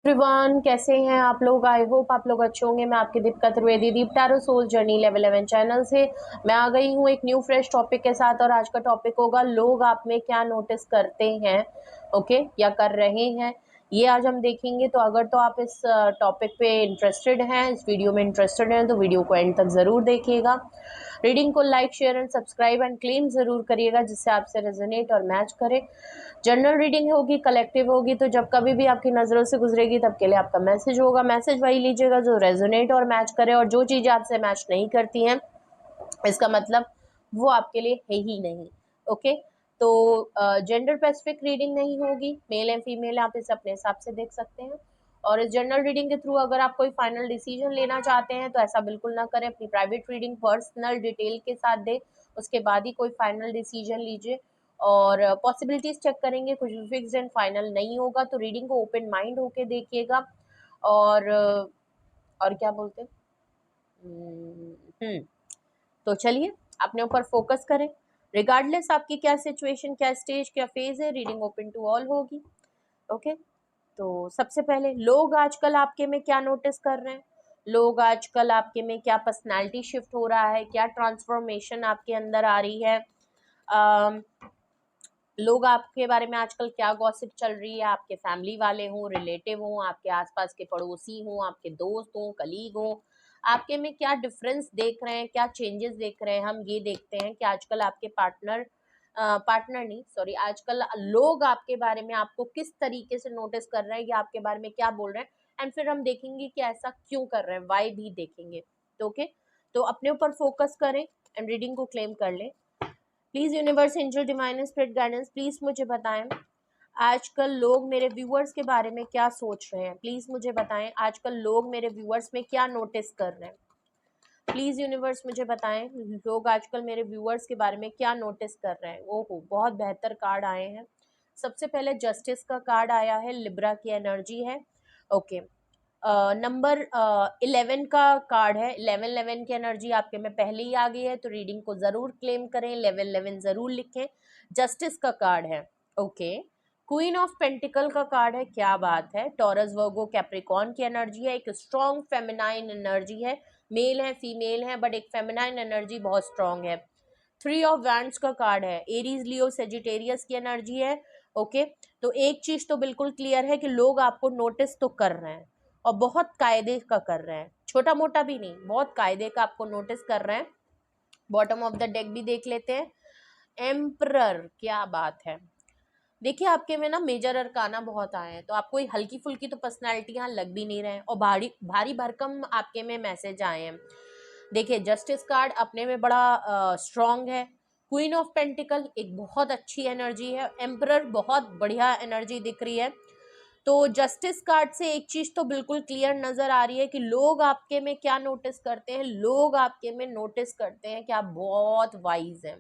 Everyone, कैसे हैं आप लोग। आई होप आप लोग अच्छे होंगे। मैं आपकी Deepika Trivedi, Deep tarot soul journey level 11 channel से मैं आ गई हूँ एक न्यू फ्रेश टॉपिक के साथ। और आज का टॉपिक होगा लोग आप में क्या नोटिस करते हैं, ओके, या कर रहे हैं, ये आज हम देखेंगे। तो अगर तो आप इस टॉपिक पे इंटरेस्टेड हैं, इस वीडियो में इंटरेस्टेड हैं, तो वीडियो को एंड तक ज़रूर देखिएगा। रीडिंग को like, share and subscribe and claim ज़रूर करिएगा, जिससे आपसे रेजोनेट और मैच करे। जनरल रीडिंग होगी, कलेक्टिव होगी, तो जब कभी भी आपकी नज़रों से गुजरेगी तब के लिए आपका मैसेज होगा। मैसेज वही लीजिएगा जो रेजोनेट और मैच करे, और जो चीज़ें आपसे मैच नहीं करती हैं इसका मतलब वो आपके लिए है ही नहीं। ओके, तो जेंडर स्पेसिफिक रीडिंग नहीं होगी, मेल एंड फीमेल आप इसे अपने हिसाब से देख सकते हैं। और इस जनरल रीडिंग के थ्रू अगर आप कोई फाइनल डिसीजन लेना चाहते हैं तो ऐसा बिल्कुल ना करें। अपनी प्राइवेट रीडिंग पर्सनल डिटेल के साथ दें, उसके बाद ही कोई फाइनल डिसीजन लीजिए। और पॉसिबिलिटीज चेक करेंगे, कुछ भी फिक्स एंड फाइनल नहीं होगा, तो रीडिंग को ओपन माइंड होके देखिएगा। और क्या बोलते हैं, तो चलिए अपने ऊपर फोकस करें। रिगार्डलेस आपकी क्या सिचुएशन, क्या स्टेज, क्या फेज है, रीडिंग ओपन टू ऑल होगी। ओके, तो सबसे पहले लोग आजकल आपके में क्या नोटिस कर रहे हैं, लोग आजकल आपके में क्या पर्सनालिटी शिफ्ट हो रहा है, क्या ट्रांसफॉर्मेशन आपके अंदर आ रही है। लोग आपके बारे में आजकल क्या गॉसिप चल रही है, आपके फैमिली वाले हों, रिलेटिव हों, आपके आसपास के पड़ोसी हों, आपके दोस्त हों, कलीग हों, आपके में क्या डिफरेंस देख रहे हैं, क्या चेंजेस देख रहे हैं। हम ये देखते हैं कि आजकल आपके पार्टनर नहीं, सॉरी, आजकल लोग आपके बारे में आपको किस तरीके से नोटिस कर रहे हैं या आपके बारे में क्या बोल रहे हैं। एंड फिर हम देखेंगे कि ऐसा क्यों कर रहे हैं, वाई भी देखेंगे। तो ओके, तो अपने ऊपर फोकस करें एंड रीडिंग को क्लेम कर लें। Please universe, angel, divine spirit guidance, please मुझे बताएं आजकल लोग मेरे व्यूअर्स के बारे में क्या सोच रहे हैं। प्लीज मुझे बताएं आजकल लोग मेरे व्यूअर्स में क्या नोटिस कर रहे हैं। प्लीज यूनिवर्स मुझे बताएं लोग आजकल मेरे व्यूअर्स के बारे में क्या नोटिस कर रहे हैं। ओहो, बहुत बेहतर कार्ड आए हैं। सबसे पहले जस्टिस का कार्ड आया है, लिब्रा की एनर्जी है। ओके, नंबर 11 का कार्ड है। 11 की एनर्जी आपके में पहले ही आ गई है, तो रीडिंग को ज़रूर क्लेम करें, 11 ज़रूर लिखें। जस्टिस का कार्ड है। ओके, क्वीन ऑफ पेंटिकल का कार्ड है, क्या बात है। टॉरस, वर्गो, कैप्रिकॉर्न की एनर्जी है, एक स्ट्रॉन्ग फेमिनाइन एनर्जी है। मेल है, फीमेल है, बट एक फेमिनाइन एनर्जी बहुत स्ट्रॉन्ग है। 3 ऑफ वैंड्स का कार्ड है, एरीज, लियो, सेजिटेरियस की एनर्जी है। ओके, तो एक चीज़ तो बिल्कुल क्लियर है कि लोग आपको नोटिस तो कर रहे हैं, और बहुत कायदे का कर रहे हैं, छोटा मोटा भी नहीं, बहुत कायदे का आपको नोटिस कर रहे हैं। बॉटम ऑफ द डेक भी देख लेते हैं। एम्परर, क्या बात है। देखिए आपके में ना मेजर अरकाना बहुत आए हैं, तो आपको हल्की फुल्की तो पर्सनालिटी यहाँ लग भी नहीं रहे हैं, और भारी भारी भरकम आपके में मैसेज आए हैं। देखिए जस्टिस कार्ड अपने में बड़ा स्ट्रॉन्ग है। क्वीन ऑफ पेंटिकल एक बहुत अच्छी एनर्जी है। एम्परर बहुत बढ़िया एनर्जी दिख रही है। तो जस्टिस कार्ड से एक चीज तो बिल्कुल क्लियर नजर आ रही है कि लोग आपके में क्या नोटिस करते हैं। लोग आपके में नोटिस करते हैं कि आप बहुत वाइज हैं,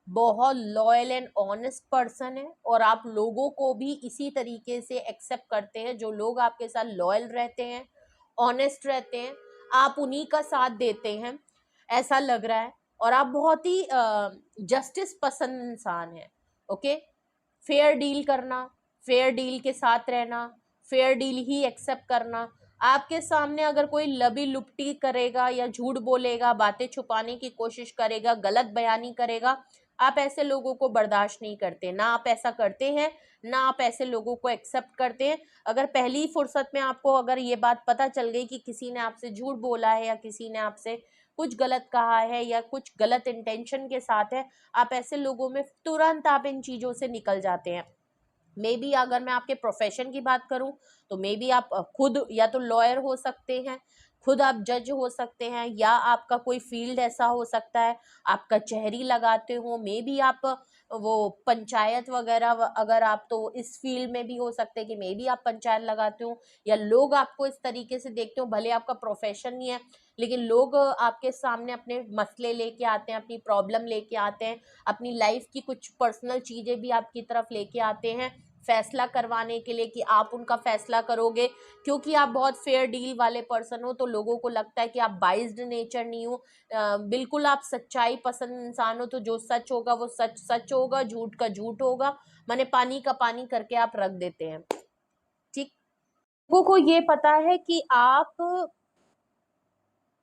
बहुत लॉयल एंड ऑनेस्ट पर्सन है, और आप लोगों को भी इसी तरीके से एक्सेप्ट करते हैं। जो लोग आपके साथ लॉयल रहते हैं, ऑनेस्ट रहते हैं, आप उन्हीं का साथ देते हैं, ऐसा लग रहा है। और आप बहुत ही जस्टिस पसंद इंसान हैं। ओके, फेयर डील करना, फेयर डील के साथ रहना, फेयर डील ही एक्सेप्ट करना। आपके सामने अगर कोई लबी लुपटी करेगा या झूठ बोलेगा, बातें छुपाने की कोशिश करेगा, गलत बयानी करेगा, आप ऐसे लोगों को बर्दाश्त नहीं करते। ना आप ऐसा करते हैं, ना आप ऐसे लोगों को एक्सेप्ट करते हैं। अगर पहली फुर्सत में आपको अगर ये बात पता चल गई कि किसी ने आपसे झूठ बोला है, या किसी ने आपसे कुछ गलत कहा है, या कुछ गलत इंटेंशन के साथ है, आप ऐसे लोगों में तुरंत आप इन चीज़ों से निकल जाते हैं। मे बी अगर मैं आपके प्रोफेशन की बात करूं, तो मे बी आप खुद या तो लॉयर हो सकते हैं, खुद आप जज हो सकते हैं, या आपका कोई फील्ड ऐसा हो सकता है, आप कचहरी लगाते हो, मे बी आप वो पंचायत वगैरह, अगर आप तो इस फील्ड में भी हो सकते हैं कि मे बी आप पंचायत लगाते हो, या लोग आपको इस तरीके से देखते हो। भले आपका प्रोफेशन नहीं है, लेकिन लोग आपके सामने अपने मसले लेके आते हैं, अपनी प्रॉब्लम लेके आते हैं, अपनी लाइफ की कुछ पर्सनल चीज़ें भी आपकी तरफ लेके आते हैं फैसला करवाने के लिए कि आप उनका फैसला करोगे। क्योंकि आप बहुत फेयर डील वाले पर्सन हो, तो लोगों को लगता है कि आप बाइज्ड नेचर नहीं हो, बिल्कुल आप सच्चाई पसंद इंसान हो। तो जो सच होगा वो सच सच होगा, झूठ का झूठ होगा, माने पानी का पानी करके आप रख देते हैं। ठीक, लोगों को ये पता है कि आप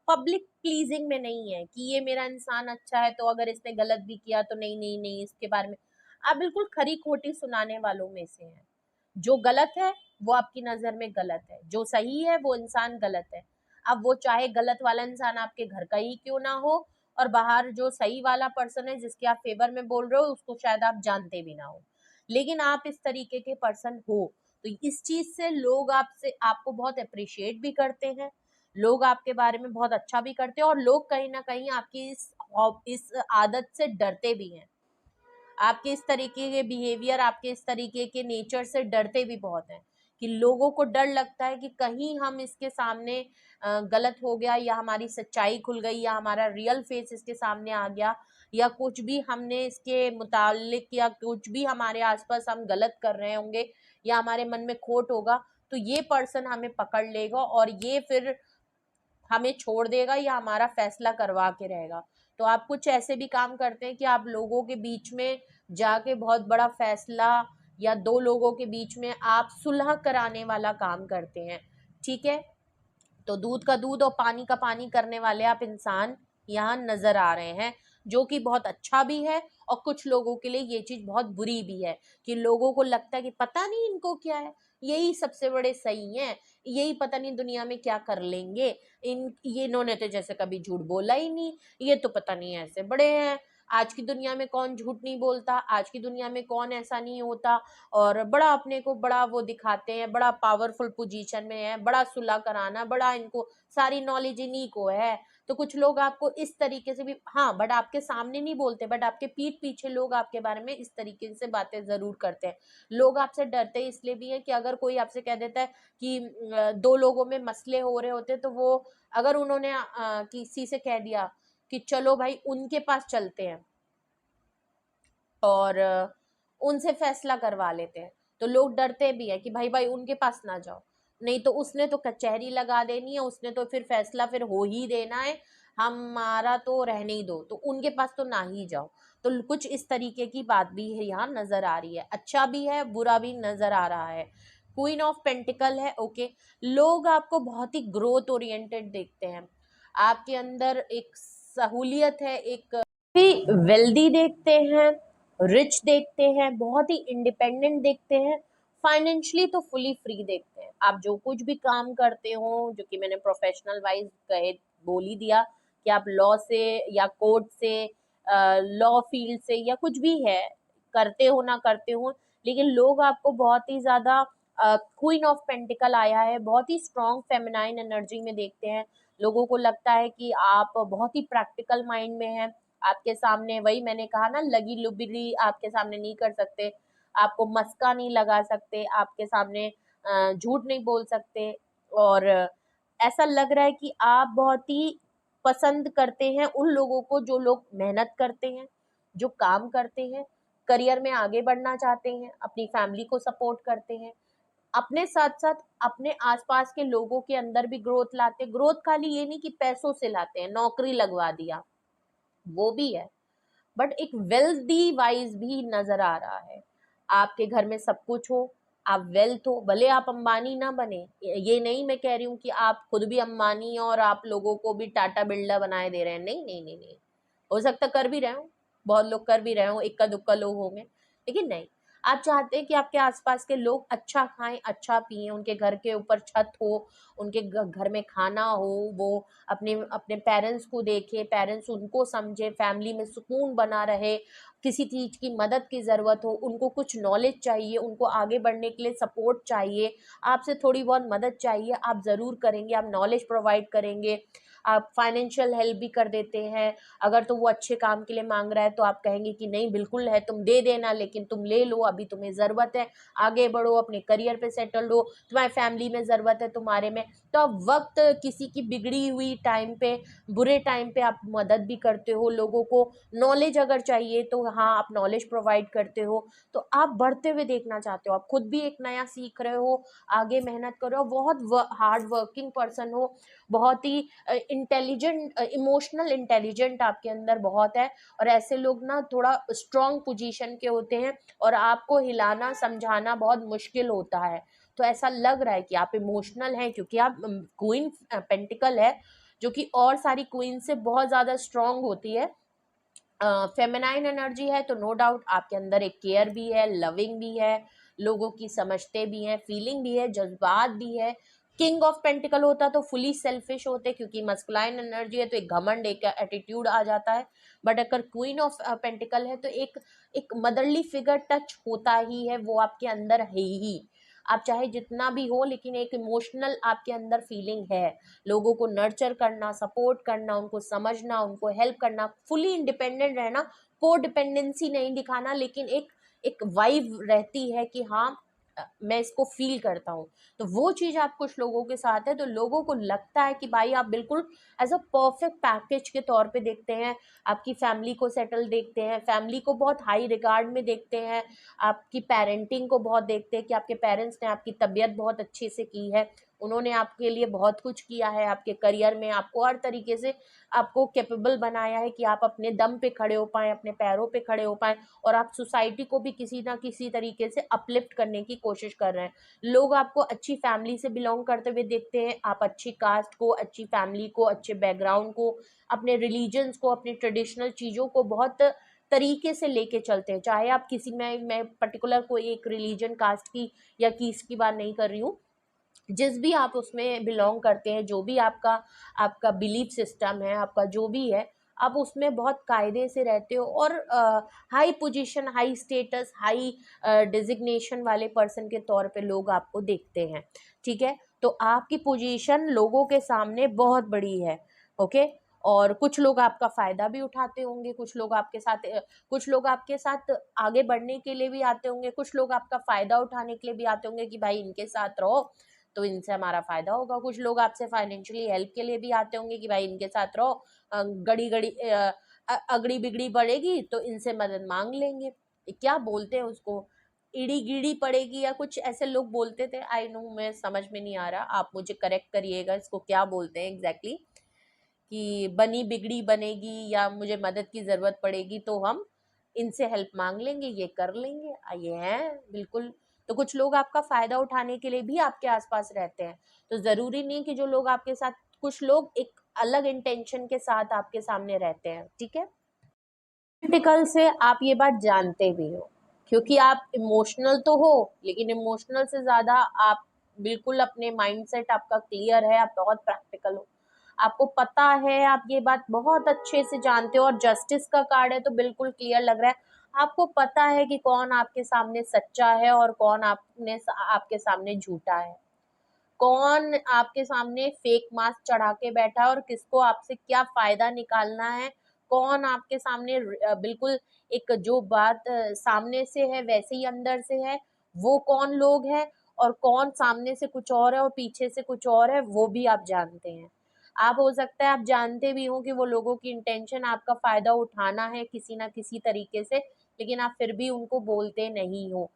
पब्लिक प्लीजिंग में नहीं है कि ये मेरा इंसान अच्छा है, तो अगर इसने गलत भी किया तो नहीं नहीं नहीं इसके बारे में। आप बिल्कुल खरी खोटी सुनाने वालों में से हैं। जो गलत है वो आपकी नजर में गलत है, जो सही है वो इंसान गलत है। अब वो चाहे गलत वाला इंसान आपके घर का ही क्यों ना हो, और बाहर जो सही वाला पर्सन है जिसके आप फेवर में बोल रहे हो उसको शायद आप जानते भी ना हो, लेकिन आप इस तरीके के पर्सन हो, तो इस चीज से लोग आपसे आपको बहुत अप्रिशिएट भी करते हैं, लोग आपके बारे में बहुत अच्छा भी करते हैं, और लोग कहीं ना कहीं आपकी इस आदत से डरते भी हैं। आपके इस तरीके के बिहेवियर, आपके इस तरीके के नेचर से डरते भी बहुत हैं, कि लोगों को डर लगता है कि कहीं हम इसके सामने गलत हो गया, या हमारी सच्चाई खुल गई, या हमारा रियल फेस इसके सामने आ गया, या कुछ भी हमने इसके मुतालिक, या कुछ भी हमारे आसपास हम गलत कर रहे होंगे, या हमारे मन में खोट होगा, तो ये पर्सन हमें पकड़ लेगा और ये फिर हमें छोड़ देगा या हमारा फैसला करवा के रहेगा। तो आप कुछ ऐसे भी काम करते हैं कि आप लोगों के बीच में जाके बहुत बड़ा फैसला, या दो लोगों के बीच में आप सुलह कराने वाला काम करते हैं। ठीक है, तो दूध का दूध और पानी का पानी करने वाले आप इंसान यहाँ नजर आ रहे हैं, जो कि बहुत अच्छा भी है, और कुछ लोगों के लिए ये चीज बहुत बुरी भी है, कि लोगों को लगता है कि पता नहीं इनको क्या है, यही सबसे बड़े सही हैं, यही पता नहीं दुनिया में क्या कर लेंगे, इन ये इन्होंने तो जैसे कभी झूठ बोला ही नहीं, ये तो पता नहीं ऐसे बड़े हैं। आज की दुनिया में कौन झूठ नहीं बोलता, आज की दुनिया में कौन ऐसा नहीं होता, और बड़ा अपने को बड़ा वो दिखाते हैं, बड़ा पावरफुल पोजीशन में है, बड़ा सुलह कराना, बड़ा इनको सारी नॉलेज इन्हीं को है। तो कुछ लोग आपको इस तरीके से भी, हाँ, बट आपके सामने नहीं बोलते, बट आपके पीठ पीछे लोग आपके बारे में इस तरीके से बातें जरूर करते हैं। लोग आपसे डरते इसलिए भी है कि अगर कोई आपसे कह देता है कि दो लोगों में मसले हो रहे होते, तो वो अगर उन्होंने किसी से कह दिया कि चलो भाई उनके पास चलते हैं और उनसे फैसला करवा लेते हैं, तो लोग डरते भी है कि भाई भाई उनके पास ना जाओ, नहीं तो उसने तो कचहरी लगा देनी है, उसने तो फिर फैसला फिर हो ही देना है, हमारा तो रहने ही दो, तो उनके पास तो ना ही जाओ। तो कुछ इस तरीके की बात भी है यहाँ नजर आ रही है, अच्छा भी है बुरा भी नजर आ रहा है। क्वीन ऑफ पेंटिकल है, ओके। लोग आपको बहुत ही ग्रोथ ओरिएंटेड देखते हैं, आपके अंदर एक सहूलियत है, एक भी वेल्दी देखते हैं, रिच देखते हैं, बहुत ही इंडिपेंडेंट देखते हैं, फाइनेंशियली तो फुली फ्री देखते हैं। आप जो कुछ भी काम करते हो, जो कि मैंने प्रोफेशनल वाइज कहे बोल ही दिया, कि आप लॉ से या कोर्ट से, लॉ फील्ड से या कुछ भी है, करते हो ना करते हो, लेकिन लोग आपको बहुत ही ज्यादा, क्वीन ऑफ पेंटिकल आया है, बहुत ही स्ट्रॉन्ग फेमिनाइन एनर्जी में देखते हैं। लोगों को लगता है कि आप बहुत ही प्रैक्टिकल माइंड में हैं, आपके सामने वही मैंने कहा ना, लगी लुबरी आपके सामने नहीं कर सकते, आपको मस्का नहीं लगा सकते, आपके सामने झूठ नहीं बोल सकते, और ऐसा लग रहा है कि आप बहुत ही पसंद करते हैं उन लोगों को जो लोग मेहनत करते हैं, जो काम करते हैं, करियर में आगे बढ़ना चाहते हैं, अपनी फैमिली को सपोर्ट करते हैं, अपने साथ साथ अपने आसपास के लोगों के अंदर भी ग्रोथ लाते। ग्रोथ खाली ये नहीं कि पैसों से लाते हैं, नौकरी लगवा दिया, वो भी है, बट एक वेल्दी वाइज भी नजर आ रहा है। आपके घर में सब कुछ हो, आप वेल्थ हो, भले आप अंबानी ना बने, ये नहीं मैं कह रही हूँ कि आप खुद भी अंबानी और आप लोगों को भी टाटा बिरला बनाए दे रहे हैं, नहीं नहीं नहीं नहीं, हो सकता कर भी रहे हो, बहुत लोग कर भी रहे हो, इक्का दुक्का लोग होंगे, लेकिन नहीं, आप चाहते हैं कि आपके आसपास के लोग अच्छा खाएं, अच्छा पिए, उनके घर के ऊपर छत हो, उनके घर में खाना हो, वो अपने अपने पेरेंट्स को देखे, पेरेंट्स उनको समझे, फैमिली में सुकून बना रहे, किसी चीज की मदद की जरूरत हो, उनको कुछ नॉलेज चाहिए, उनको आगे बढ़ने के लिए सपोर्ट चाहिए, आपसे थोड़ी बहुत मदद चाहिए, आप जरूर करेंगे, आप नॉलेज प्रोवाइड करेंगे, आप फाइनेंशियल हेल्प भी कर देते हैं। अगर तो वो अच्छे काम के लिए मांग रहा है तो आप कहेंगे कि नहीं बिल्कुल है, तुम दे देना, लेकिन तुम ले लो, अभी तुम्हें ज़रूरत है, आगे बढ़ो, अपने करियर पे सेटल हो, तुम्हारी फैमिली में ज़रूरत है तुम्हारे में। तो आप वक्त किसी की बिगड़ी हुई टाइम पे, बुरे टाइम पे आप मदद भी करते हो लोगों को, नॉलेज अगर चाहिए तो हाँ आप नॉलेज प्रोवाइड करते हो। तो आप बढ़ते हुए देखना चाहते हो, आप खुद भी एक नया सीख रहे हो, आगे मेहनत कर रहे हो, बहुत हार्ड वर्किंग पर्सन हो, बहुत ही इंटेलिजेंट, इमोशनल इंटेलिजेंट आपके अंदर बहुत है, और ऐसे लोग ना थोड़ा स्ट्रॉन्ग पोजीशन के होते हैं और आपको हिलाना समझाना बहुत मुश्किल होता है। तो ऐसा लग रहा है कि आप इमोशनल हैं, क्योंकि आप क्वीन पेंटिकल है, जो कि और सारी क्वीन से बहुत ज़्यादा स्ट्रांग होती है। फेमिनाइन एनर्जी है, तो नो डाउट आपके अंदर एक केयर भी है, लविंग भी है, लोगों की समझते भी हैं, फीलिंग भी है, जज्बात भी है। किंग ऑफ पेंटिकल होता तो फुली सेल्फिश होते, क्योंकि मस्कुलाइन एनर्जी है तो एक घमंड, एक एटीट्यूड आ जाता है। बट अगर क्वीन ऑफ पेंटिकल है तो एक मदरली फिगर टच होता ही है, वो आपके अंदर है ही। आप चाहे जितना भी हो, लेकिन एक इमोशनल आपके अंदर फीलिंग है। लोगों को नर्चर करना, सपोर्ट करना, उनको समझना, उनको हेल्प करना, फुली इंडिपेंडेंट रहना, को डिपेंडेंसी नहीं दिखाना, लेकिन एक एक वाइब रहती है कि हाँ मैं इसको फील करता हूँ। तो वो चीज़ आप कुछ लोगों के साथ है, तो लोगों को लगता है कि भाई आप बिल्कुल एज अ परफेक्ट पैकेज के तौर पे देखते हैं, आपकी फैमिली को सेटल देखते हैं, फैमिली को बहुत हाई रिगार्ड में देखते हैं, आपकी पेरेंटिंग को बहुत देखते हैं कि आपके पेरेंट्स ने आपकी तबीयत बहुत अच्छे से की है, उन्होंने आपके लिए बहुत कुछ किया है, आपके करियर में आपको हर तरीके से आपको कैपेबल बनाया है कि आप अपने दम पे खड़े हो पाएँ, अपने पैरों पे खड़े हो पाएँ, और आप सोसाइटी को भी किसी ना किसी तरीके से अपलिफ्ट करने की कोशिश कर रहे हैं। लोग आपको अच्छी फैमिली से बिलोंग करते हुए देखते हैं, आप अच्छी कास्ट को, अच्छी फैमिली को, अच्छे बैकग्राउंड को, अपने रिलीजन्स को, अपनी ट्रेडिशनल चीज़ों को बहुत तरीके से लेके चलते हैं। चाहे आप किसी में, मैं पर्टिकुलर कोई एक रिलीजन, कास्ट की या कीस की बात नहीं कर रही हूँ, जिस भी आप उसमें बिलोंग करते हैं, जो भी आपका आपका बिलीफ सिस्टम है, आपका जो भी है, आप उसमें बहुत कायदे से रहते हो, और high position, high status, high designation वाले पर्सन के तौर पे लोग आपको देखते हैं। ठीक है, तो आपकी पोजीशन लोगों के सामने बहुत बड़ी है। ओके, और कुछ लोग आपका फ़ायदा भी उठाते होंगे, कुछ लोग आपके साथ आगे बढ़ने के लिए भी आते होंगे, कुछ लोग आपका फ़ायदा उठाने के लिए भी आते होंगे कि भाई इनके साथ रहो तो इनसे हमारा फ़ायदा होगा। कुछ लोग आपसे फाइनेंशियली हेल्प के लिए भी आते होंगे कि भाई इनके साथ रहो, अगड़ी बिगड़ी पड़ेगी तो इनसे मदद मांग लेंगे। क्या बोलते हैं उसको, इड़ी गिड़ी पड़ेगी या कुछ ऐसे लोग बोलते थे, आई नो, मैं समझ में नहीं आ रहा, आप मुझे करेक्ट करिएगा इसको क्या बोलते हैं एग्जैक्टली, कि बनी बिगड़ी बनेगी या मुझे मदद की ज़रूरत पड़ेगी तो हम इनसे हेल्प मांग लेंगे, ये कर लेंगे, ये हैं बिल्कुल। तो कुछ लोग आपका फ़ायदा उठाने के लिए भी आपके आसपास रहते हैं। तो ज़रूरी नहीं कि जो लोग आपके साथ, कुछ लोग एक अलग इंटेंशन के साथ आपके सामने रहते हैं। ठीक है, प्रैक्टिकल से आप ये बात जानते भी हो, क्योंकि आप इमोशनल तो हो, लेकिन इमोशनल से ज़्यादा आप बिल्कुल अपने माइंडसेट आपका क्लियर है, आप बहुत प्रैक्टिकल हो, आपको पता है, आप ये बात बहुत अच्छे से जानते हो, और जस्टिस का कार्ड है तो बिल्कुल क्लियर लग रहा है, आपको पता है कि कौन आपके सामने सच्चा है और कौन आपके सामने झूठा है, कौन आपके सामने फेक मास्क चढ़ा के बैठा है और किसको आपसे क्या फ़ायदा निकालना है, कौन आपके सामने बिल्कुल एक जो बात सामने से है वैसे ही अंदर से है, वो कौन लोग हैं, और कौन सामने से कुछ और है और पीछे से कुछ और है, वो भी आप जानते हैं। आप हो सकता है आप जानते भी हो कि वो लोगों की इंटेंशन आपका फ़ायदा उठाना है किसी न किसी तरीके से, लेकिन आप फिर भी उनको बोलते नहीं हो।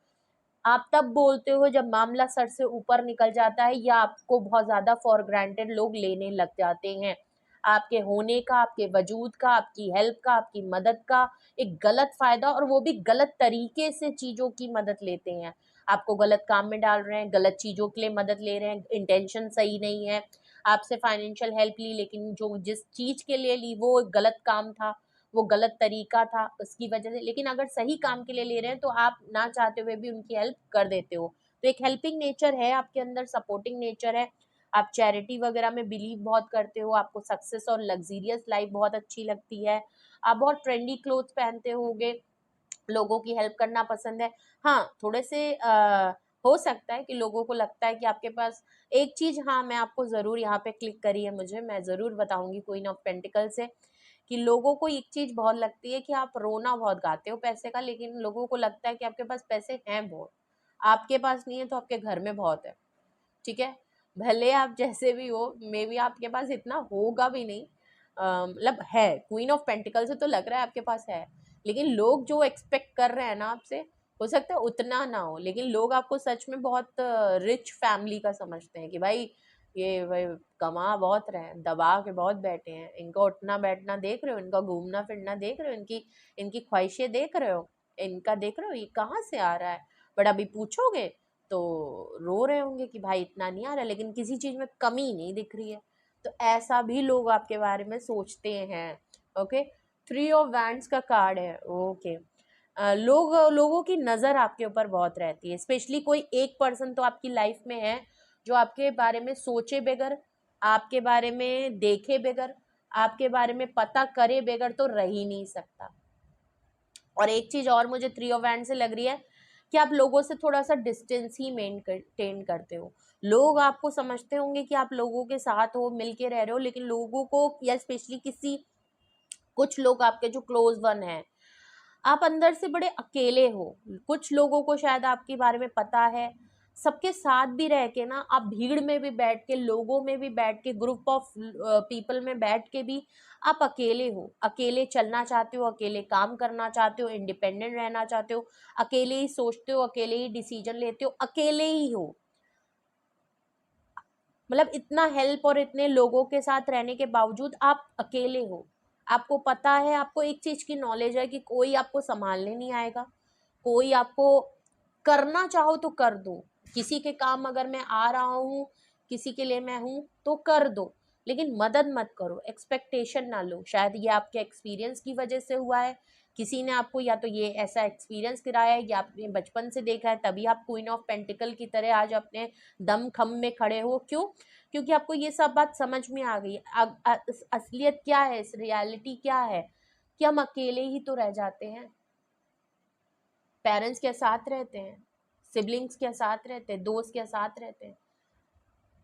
आप तब बोलते हो जब मामला सर से ऊपर निकल जाता है या आपको बहुत ज़्यादा फॉर ग्रांटेड लोग लेने लग जाते हैं। आपके होने का, आपके वजूद का, आपकी हेल्प का, आपकी मदद का एक गलत फ़ायदा, और वो भी गलत तरीके से चीज़ों की मदद लेते हैं। आपको गलत काम में डाल रहे हैं, गलत चीज़ों के लिए मदद ले रहे हैं, इंटेंशन सही नहीं है। आपसे फाइनेंशियल हेल्प ली, लेकिन जो जिस चीज़ के लिए ली वो एक गलत काम था, वो गलत तरीका था, उसकी वजह से, लेकिन अगर सही काम के लिए ले रहे हैं तो आप ना चाहते हुए भी उनकी हेल्प कर देते हो। तो एक हेल्पिंग नेचर है आपके अंदर, सपोर्टिंग नेचर है, आप चैरिटी वगैरह में बिलीव बहुत करते हो, आपको सक्सेस और लग्ज़रियस लाइफ़ बहुत अच्छी लगती है, आप बहुत ट्रेंडी क्लोथ्स पहनते होगे, लोगों की हेल्प करना पसंद है। हाँ, थोड़े से हो सकता है कि लोगों को लगता है कि आपके पास एक चीज़, हाँ, मैं आपको ज़रूर यहाँ पे क्लिक करी है मुझे, मैं ज़रूर बताऊँगी क्वीन ऑफ पेंटिकल से, कि लोगों को एक चीज़ बहुत लगती है कि आप रोना बहुत गाते हो पैसे का, लेकिन लोगों को लगता है कि आपके पास पैसे हैं बहुत। आपके पास नहीं है तो आपके घर में बहुत है, ठीक है? भले आप जैसे भी हो, मेबी आपके पास इतना होगा भी नहीं, मतलब है, क्वीन ऑफ पेंटिकल से तो लग रहा है आपके पास है, लेकिन लोग जो एक्सपेक्ट कर रहे हैं ना आपसे, हो सकता है उतना ना हो, लेकिन लोग आपको सच में बहुत रिच फैमिली का समझते हैं कि भाई ये भाई कमा बहुत रहे हैं, दबा के बहुत बैठे हैं, इनका उठना बैठना देख रहे हो, इनका घूमना फिरना देख रहे हो, इनकी इनकी ख्वाहिशें देख रहे हो, इनका देख रहे हो ये कहाँ से आ रहा है। बट अभी पूछोगे तो रो रहे होंगे कि भाई इतना नहीं आ रहा, लेकिन किसी चीज में कमी नहीं दिख रही है। तो ऐसा भी लोग आपके बारे में सोचते हैं। ओके, 3 ऑफ वैंड्स का कार्ड है। ओके, लोगों की नज़र आपके ऊपर बहुत रहती है, स्पेशली कोई एक पर्सन तो आपकी लाइफ में है जो आपके बारे में सोचे बगैर, आपके बारे में देखे बगैर, आपके बारे में पता करे बगैर तो रह ही नहीं सकता। और एक चीज़ और मुझे 3 ऑफ वैंड से लग रही है कि आप लोगों से थोड़ा सा डिस्टेंस ही मेंटेन करते हो। लोग आपको समझते होंगे कि आप लोगों के साथ हो, मिल के रह रहे हो, लेकिन लोगों को, या स्पेशली कुछ लोग आपके जो क्लोज वन है, आप अंदर से बड़े अकेले हो। कुछ लोगों को शायद आपके बारे में पता है, सबके साथ भी रह के ना, आप भीड़ में भी बैठ के, लोगों में भी बैठ के, ग्रुप ऑफ पीपल में बैठ के भी आप अकेले हो। अकेले चलना चाहते हो, अकेले काम करना चाहते हो, इंडिपेंडेंट रहना चाहते हो, अकेले ही सोचते हो, अकेले ही डिसीजन लेते हो, अकेले ही हो। मतलब इतना हेल्प और इतने लोगों के साथ रहने के बावजूद आप अकेले हो। आपको पता है, आपको एक चीज की नॉलेज है कि कोई आपको संभालने नहीं आएगा, कोई आपको, करना चाहो तो कर दो, किसी के काम अगर मैं आ रहा हूँ, किसी के लिए मैं हूँ तो कर दो, लेकिन मदद मत करो, एक्सपेक्टेशन ना लो। शायद ये आपके एक्सपीरियंस की वजह से हुआ है, किसी ने आपको या तो ये ऐसा एक्सपीरियंस कराया है या आपने बचपन से देखा है, तभी आप क्वीन ऑफ पेंटिकल की तरह आज अपने दम खम में खड़े हो। क्यों? क्योंकि आपको ये सब बात समझ में आ गई। असलियत क्या है, इस रियलिटी क्या है कि हम अकेले ही तो रह जाते हैं। पेरेंट्स के साथ रहते हैं, सिबलिंग्स के साथ रहते हैं, दोस्त के साथ रहते हैं।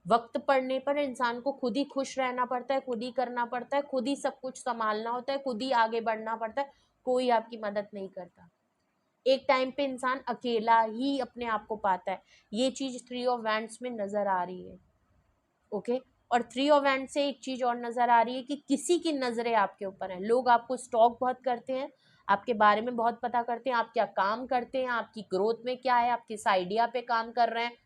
वक्त पड़ने पर इंसान को खुद ही खुश रहना पड़ता है, खुद ही करना पड़ता है, खुद ही सब कुछ संभालना होता है, खुद ही आगे बढ़ना पड़ता है, कोई आपकी मदद नहीं करता। एक टाइम पे इंसान अकेला ही अपने आप को पाता है। ये चीज 3 ऑफ वैंड्स में नजर आ रही है। ओके, और 3 ऑफ वैंड से एक चीज और नजर आ रही है कि किसी की नजरें आपके ऊपर है। लोग आपको स्टॉक बहुत करते हैं, आपके बारे में बहुत पता करते हैं, आप क्या काम करते हैं, आपकी ग्रोथ में क्या है, आप किस आइडिया पे काम कर रहे हैं,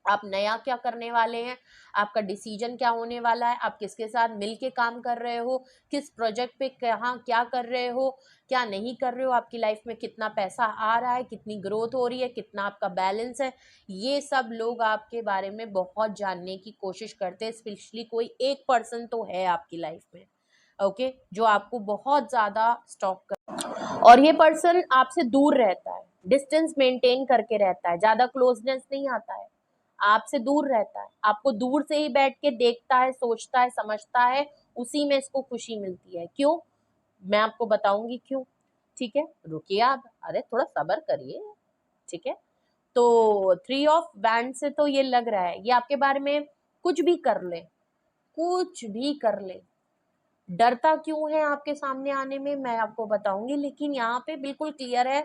आप नया क्या करने वाले हैं, आपका डिसीजन क्या होने वाला है, आप किसके साथ मिल के काम कर रहे हो, किस प्रोजेक्ट पे कहाँ क्या कर रहे हो, क्या नहीं कर रहे हो, आपकी लाइफ में कितना पैसा आ रहा है, कितनी ग्रोथ हो रही है, कितना आपका बैलेंस है। ये सब लोग आपके बारे में बहुत जानने की कोशिश करते हैं। स्पेशली कोई एक पर्सन तो है आपकी लाइफ में, ओके, जो आपको बहुत ज़्यादा स्टॉक कर, और ये पर्सन आपसे दूर रहता है, डिस्टेंस मेंटेन करके रहता है, ज़्यादा क्लोजनेस नहीं आता है, आपसे दूर रहता है, आपको दूर से ही बैठ के देखता है, सोचता है, समझता है, उसी में इसको खुशी मिलती है। क्यों? मैं आपको बताऊंगी क्यों। ठीक है, रुकिए आप, अरे थोड़ा सब्र करिए। ठीक है, तो 3 ऑफ वैंड से तो ये लग रहा है ये आपके बारे में कुछ भी कर ले, कुछ भी कर ले। डरता क्यों है आपके सामने आने में, मैं आपको बताऊंगी, लेकिन यहाँ पे बिल्कुल क्लियर है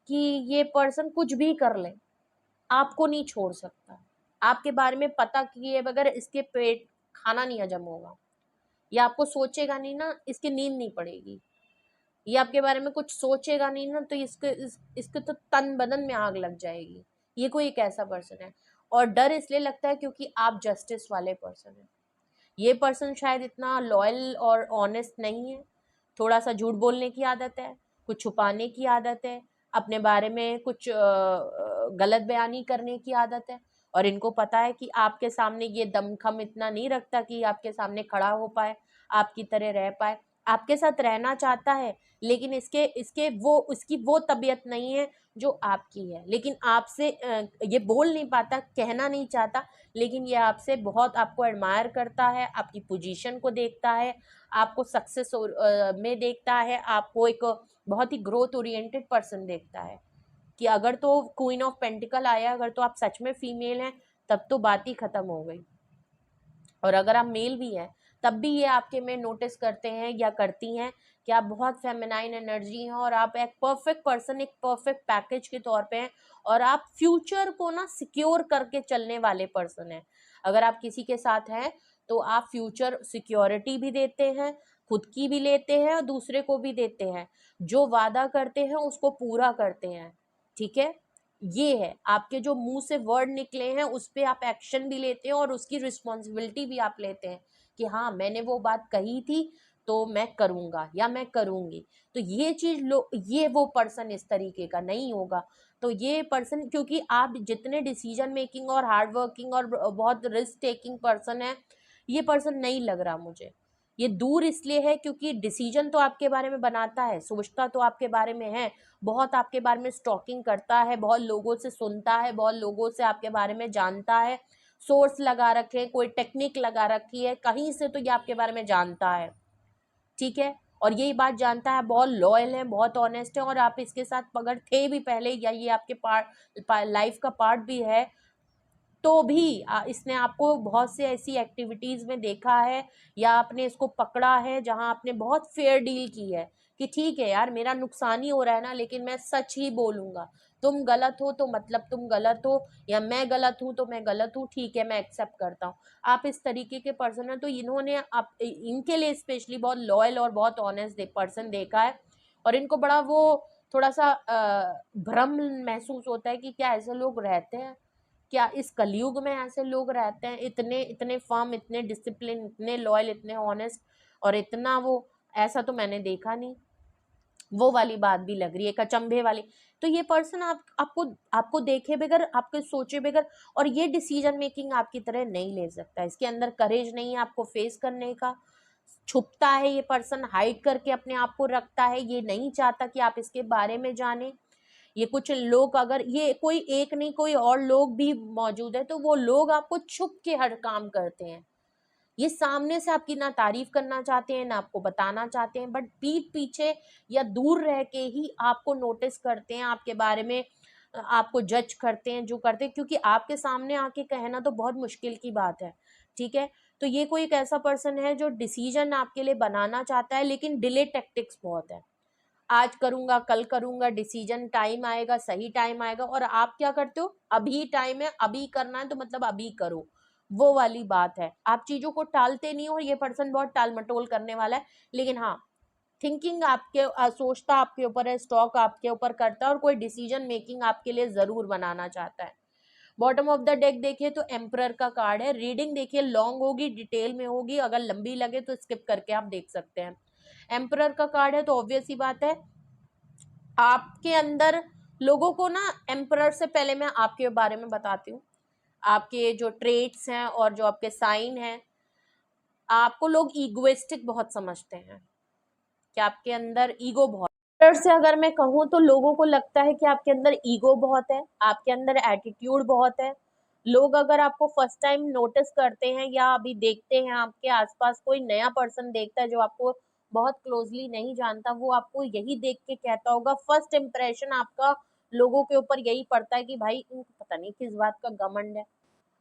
कि ये पर्सन कुछ भी कर ले, आपको नहीं छोड़ सकता। आपके बारे में पता किए बगैर इसके पेट खाना नहीं हजम होगा, या आपको सोचेगा नहीं ना, इसकी नींद नहीं पड़ेगी। ये आपके बारे में कुछ सोचेगा नहीं ना, तो इसके तो तन बदन में आग लग जाएगी। ये कोई एक ऐसा पर्सन है। और डर इसलिए लगता है क्योंकि आप जस्टिस वाले पर्सन है। ये पर्सन शायद इतना लॉयल और ऑनेस्ट नहीं है, थोड़ा सा झूठ बोलने की आदत है, कुछ छुपाने की आदत है, अपने बारे में कुछ गलत बयानी करने की आदत है। और इनको पता है कि आपके सामने ये दमखम इतना नहीं रखता कि आपके सामने खड़ा हो पाए, आपकी तरह रह पाए। आपके साथ रहना चाहता है, लेकिन इसके इसके वो उसकी वो तबीयत नहीं है जो आपकी है। लेकिन आपसे ये बोल नहीं पाता, कहना नहीं चाहता, लेकिन ये आपसे बहुत, आपको एडमायर करता है, आपकी पोजीशन को देखता है, आपको सक्सेस में देखता है, आपको एक बहुत ही ग्रोथ ओरिएंटेड पर्सन देखता है। कि अगर तो क्वीन ऑफ पेंटिकल आया, अगर तो आप सच में फीमेल हैं, तब तो बात ही खत्म हो गई। और अगर आप मेल भी हैं, तब भी ये आपके में नोटिस करते हैं या करती हैं कि आप बहुत फेमिनाइन एनर्जी हैं, और आप एक परफेक्ट पर्सन, एक परफेक्ट पैकेज के तौर पे हैं, और आप फ्यूचर को ना सिक्योर करके चलने वाले पर्सन हैं। अगर आप किसी के साथ हैं तो आप फ्यूचर सिक्योरिटी भी देते हैं, खुद की भी लेते हैं और दूसरे को भी देते हैं। जो वादा करते हैं उसको पूरा करते हैं। ठीक है, ये है आपके जो मुंह से वर्ड निकले हैं, उस पे आप एक्शन भी लेते हैं और उसकी रिस्पॉन्सिबिलिटी भी आप लेते हैं कि हाँ, मैंने वो बात कही थी तो मैं करूँगा या मैं करूँगी। तो ये चीज़ ये वो पर्सन इस तरीके का नहीं होगा। तो ये पर्सन, क्योंकि आप जितने डिसीजन मेकिंग और हार्ड वर्किंग और बहुत रिस्क टेकिंग पर्सन है, ये पर्सन नहीं लग रहा मुझे। ये दूर इसलिए है क्योंकि डिसीजन तो आपके बारे में बनाता है, सोचता तो आपके बारे में है, बहुत आपके बारे में स्टॉकिंग करता है, बहुत लोगों से सुनता है, बहुत लोगों से आपके बारे में जानता है, सोर्स लगा रखे, कोई टेक्निक लगा रखी है, कहीं से तो ये आपके बारे में जानता है, ठीक है। और यही बात जानता है, बहुत लॉयल है, बहुत ऑनेस्ट है, और आप इसके साथ अगर थे भी पहले या ये आपके लाइफ का पार्ट भी है, तो भी इसने आपको बहुत से ऐसी एक्टिविटीज में देखा है या आपने इसको पकड़ा है जहां आपने बहुत फेयर डील की है कि ठीक है यार, मेरा नुकसान ही हो रहा है ना, लेकिन मैं सच ही बोलूंगा। तुम गलत हो तो मतलब तुम गलत हो, या मैं गलत हूं तो मैं गलत हूँ, ठीक है मैं एक्सेप्ट करता हूँ। आप इस तरीके के पर्सन हैं, तो इन्होंने आप इनके लिए स्पेशली बहुत लॉयल और बहुत ऑनेस्ट पर्सन देखा है। और इनको बड़ा वो थोड़ा सा भ्रम महसूस होता है कि क्या ऐसे लोग रहते हैं, क्या इस कलयुग में ऐसे लोग रहते हैं, इतने इतने फर्म, इतने डिसिप्लिन, इतने लॉयल, इतने ऑनेस्ट, और इतना वो, ऐसा तो मैंने देखा नहीं। वो वाली बात भी लग रही है, कचंभे वाली। तो ये पर्सन आपको आपको देखे बगैर, आपके सोचे बगैर, और ये डिसीजन मेकिंग आपकी तरह नहीं ले सकता, इसके अंदर करेज नहीं है आपको फेस करने का। छुपता है ये पर्सन, हाइड करके अपने आप को रखता है, ये नहीं चाहता कि आप इसके बारे में जाने। ये कुछ लोग, अगर ये कोई एक नहीं, कोई और लोग भी मौजूद है, तो वो लोग आपको छुप के हर काम करते हैं। ये सामने से आपकी ना तारीफ करना चाहते हैं, ना आपको बताना चाहते हैं, बट पीठ पीछे या दूर रह के ही आपको नोटिस करते हैं, आपके बारे में आपको जज करते हैं, जो करते हैं, क्योंकि आपके सामने आके कहना तो बहुत मुश्किल की बात है, ठीक है। तो ये कोई एक ऐसा पर्सन है जो डिसीजन आपके लिए बनाना चाहता है, लेकिन डिले टैक्टिक्स बहुत है। आज करूंगा, कल करूंगा, डिसीजन टाइम आएगा, सही टाइम आएगा, और आप क्या करते हो, अभी टाइम है, अभी करना है तो मतलब अभी करो। वो वाली बात है, आप चीजों को टालते नहीं हो। ये पर्सन बहुत टाल मटोल करने वाला है, लेकिन हाँ, थिंकिंग आपके सोचता आपके ऊपर है, स्टॉक आपके ऊपर करता है, और कोई डिसीजन मेकिंग आपके लिए जरूर बनाना चाहता है। बॉटम ऑफ द डेक देखिए तो एम्परर का कार्ड है। रीडिंग देखिए लॉन्ग होगी, डिटेल में होगी, अगर लंबी लगे तो स्किप करके आप देख सकते हैं। एम्परर का कार्ड है तो ऑब्वियस ही बात है, आपके अंदर लोगों को ना, एम्परर से पहले मैं आपके बारे में बताती हूँ। आपके जो ट्रेट्स हैं और जो आपके साइन हैं, आपको लोग ईगोइस्टिक बहुत समझते हैं, कि आपके अंदर ईगो बहुत। एम्परर से अगर मैं कहूँ तो लोगों को लगता है कि आपके अंदर ईगो बहुत है, आपके अंदर एटीट्यूड बहुत है। लोग अगर आपको फर्स्ट टाइम नोटिस करते हैं या अभी देखते हैं, आपके आसपास कोई नया पर्सन देखता है जो आपको बहुत क्लोजली नहीं जानता, वो आपको यही देख के कहता होगा, फर्स्ट इम्प्रेशन आपका लोगों के ऊपर यही पड़ता है कि भाई इनको पता नहीं किस बात का घमंड है,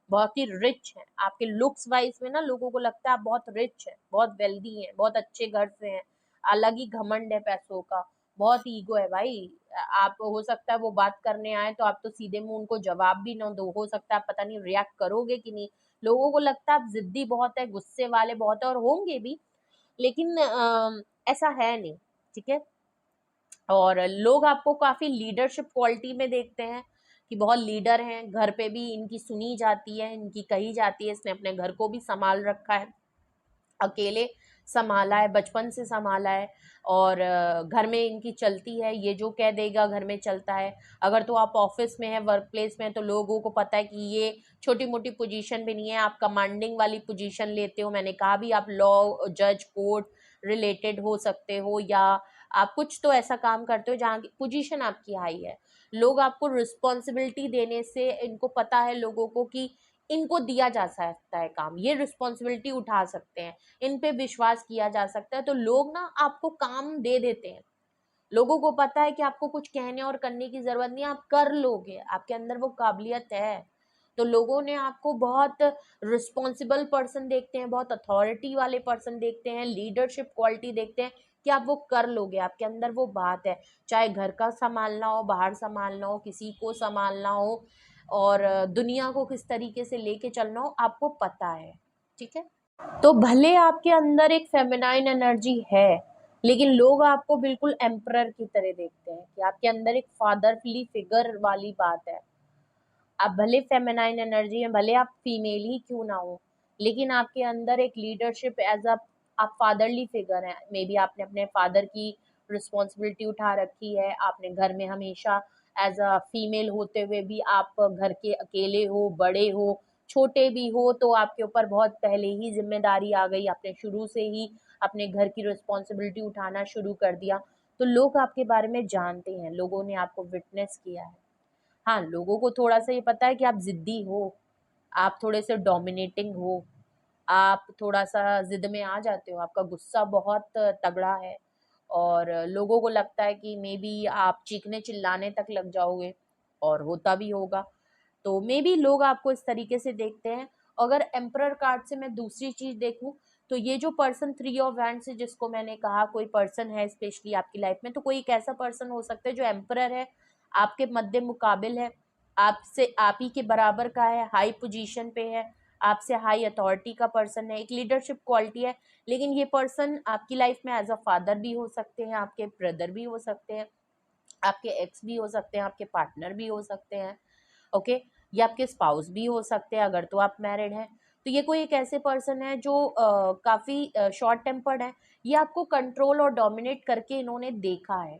बहुत ही रिच है। आपके लुक्स वाइज में ना लोगों को लगता है आप बहुत रिच है, बहुत वेल्दी है, बहुत अच्छे घर से हैं, अलग ही घमंड है पैसों का, बहुत ईगो है भाई। आप, हो सकता है वो बात करने आए तो आप तो सीधे मुंह उनको जवाब भी ना दो, हो सकता है आप पता नहीं रिएक्ट करोगे कि नहीं। लोगों को लगता है आप जिद्दी बहुत है, गुस्से वाले बहुत है, और होंगे भी, लेकिन ऐसा है नहीं, ठीक है। और लोग आपको काफी लीडरशिप क्वालिटी में देखते हैं, कि बहुत लीडर हैं, घर पे भी इनकी सुनी जाती है, इनकी कही जाती है, इसने अपने घर को भी संभाल रखा है, अकेले संभाला है, बचपन से संभाला है, और घर में इनकी चलती है, ये जो कह देगा घर में चलता है। अगर तो आप ऑफिस में है, वर्क प्लेस में है, तो लोगों को पता है कि ये छोटी मोटी पोजीशन भी नहीं है, आप कमांडिंग वाली पोजीशन लेते हो। मैंने कहा भी, आप लॉ, जज, कोर्ट रिलेटेड हो सकते हो, या आप कुछ तो ऐसा काम करते हो जहाँ की पोजीशन आपकी हाई है। लोग आपको रिस्पॉन्सिबिलिटी देने से, इनको पता है लोगों को कि इनको दिया जा सकता है काम, ये रिस्पॉन्सिबिलिटी उठा सकते हैं, इन पे विश्वास किया जा सकता है, तो लोग ना आपको काम दे देते हैं। लोगों को पता है कि आपको कुछ कहने और करने की जरूरत नहीं, आप कर लोगे, आपके अंदर वो काबिलियत है। तो लोगों ने आपको बहुत रिस्पॉन्सिबल पर्सन देखते हैं, बहुत अथॉरिटी वाले पर्सन देखते हैं, लीडरशिप क्वालिटी देखते हैं, कि आप वो कर लोगे, आपके अंदर वो बात है। चाहे घर का संभालना हो, बाहर संभालना हो, किसी को संभालना हो, और दुनिया को किस तरीके से लेके चलना हो, आपको पता है, ठीक है। तो भले आपके अंदर एक फेमिनाइन एनर्जी है, लेकिन लोग आपको बिल्कुल एम्परर की तरह देखते हैं, कि आपके अंदर एक फादरली फिगर वाली बात है। आप भले फेमिनाइन एनर्जी है, भले आप फीमेल ही क्यों ना हो, लेकिन आपके अंदर एक लीडरशिप एज अ आप फादरली फिगर हैं, मे बी आपने अपने फादर की रिस्पॉन्सिबिलिटी उठा रखी है, आपने घर में हमेशा एज अ फीमेल होते हुए भी आप घर के अकेले हो, बड़े हो, छोटे भी हो, तो आपके ऊपर बहुत पहले ही जिम्मेदारी आ गई, आपने शुरू से ही अपने घर की रिस्पॉन्सिबिलिटी उठाना शुरू कर दिया, तो लोग आपके बारे में जानते हैं, लोगों ने आपको विटनेस किया है। हाँ, लोगों को थोड़ा सा ये पता है कि आप जिद्दी हो, आप थोड़े से डोमिनेटिंग हो, आप थोड़ा सा जिद में आ जाते हो, आपका गुस्सा बहुत तगड़ा है, और लोगों को लगता है कि मे बी आप चीखने चिल्लाने तक लग जाओगे, और होता भी होगा। तो मे बी लोग आपको इस तरीके से देखते हैं। अगर एम्परर कार्ड से मैं दूसरी चीज देखूं, तो ये जो पर्सन 3 ऑफ वैंड से जिसको मैंने कहा, कोई पर्सन है स्पेशली आपकी लाइफ में, तो कोई एक ऐसा पर्सन हो सकता है जो एम्परर है, आपके मध्य मुकाबिल है, आपसे आप ही के बराबर का है, हाई पोजीशन पे है, आपसे हाई अथॉरिटी का पर्सन है, एक लीडरशिप क्वालिटी है। लेकिन ये पर्सन आपकी लाइफ में एज अ फादर भी हो सकते हैं, आपके ब्रदर भी हो सकते हैं, आपके एक्स भी हो सकते हैं, आपके पार्टनर भी हो सकते हैं, ओके, या आपके स्पाउस भी हो सकते हैं अगर तो आप मैरिड हैं। तो ये कोई एक ऐसे पर्सन है जो काफ़ी शॉर्ट टेम्पर्ड है, ये आपको कंट्रोल और डोमिनेट करके इन्होंने देखा है,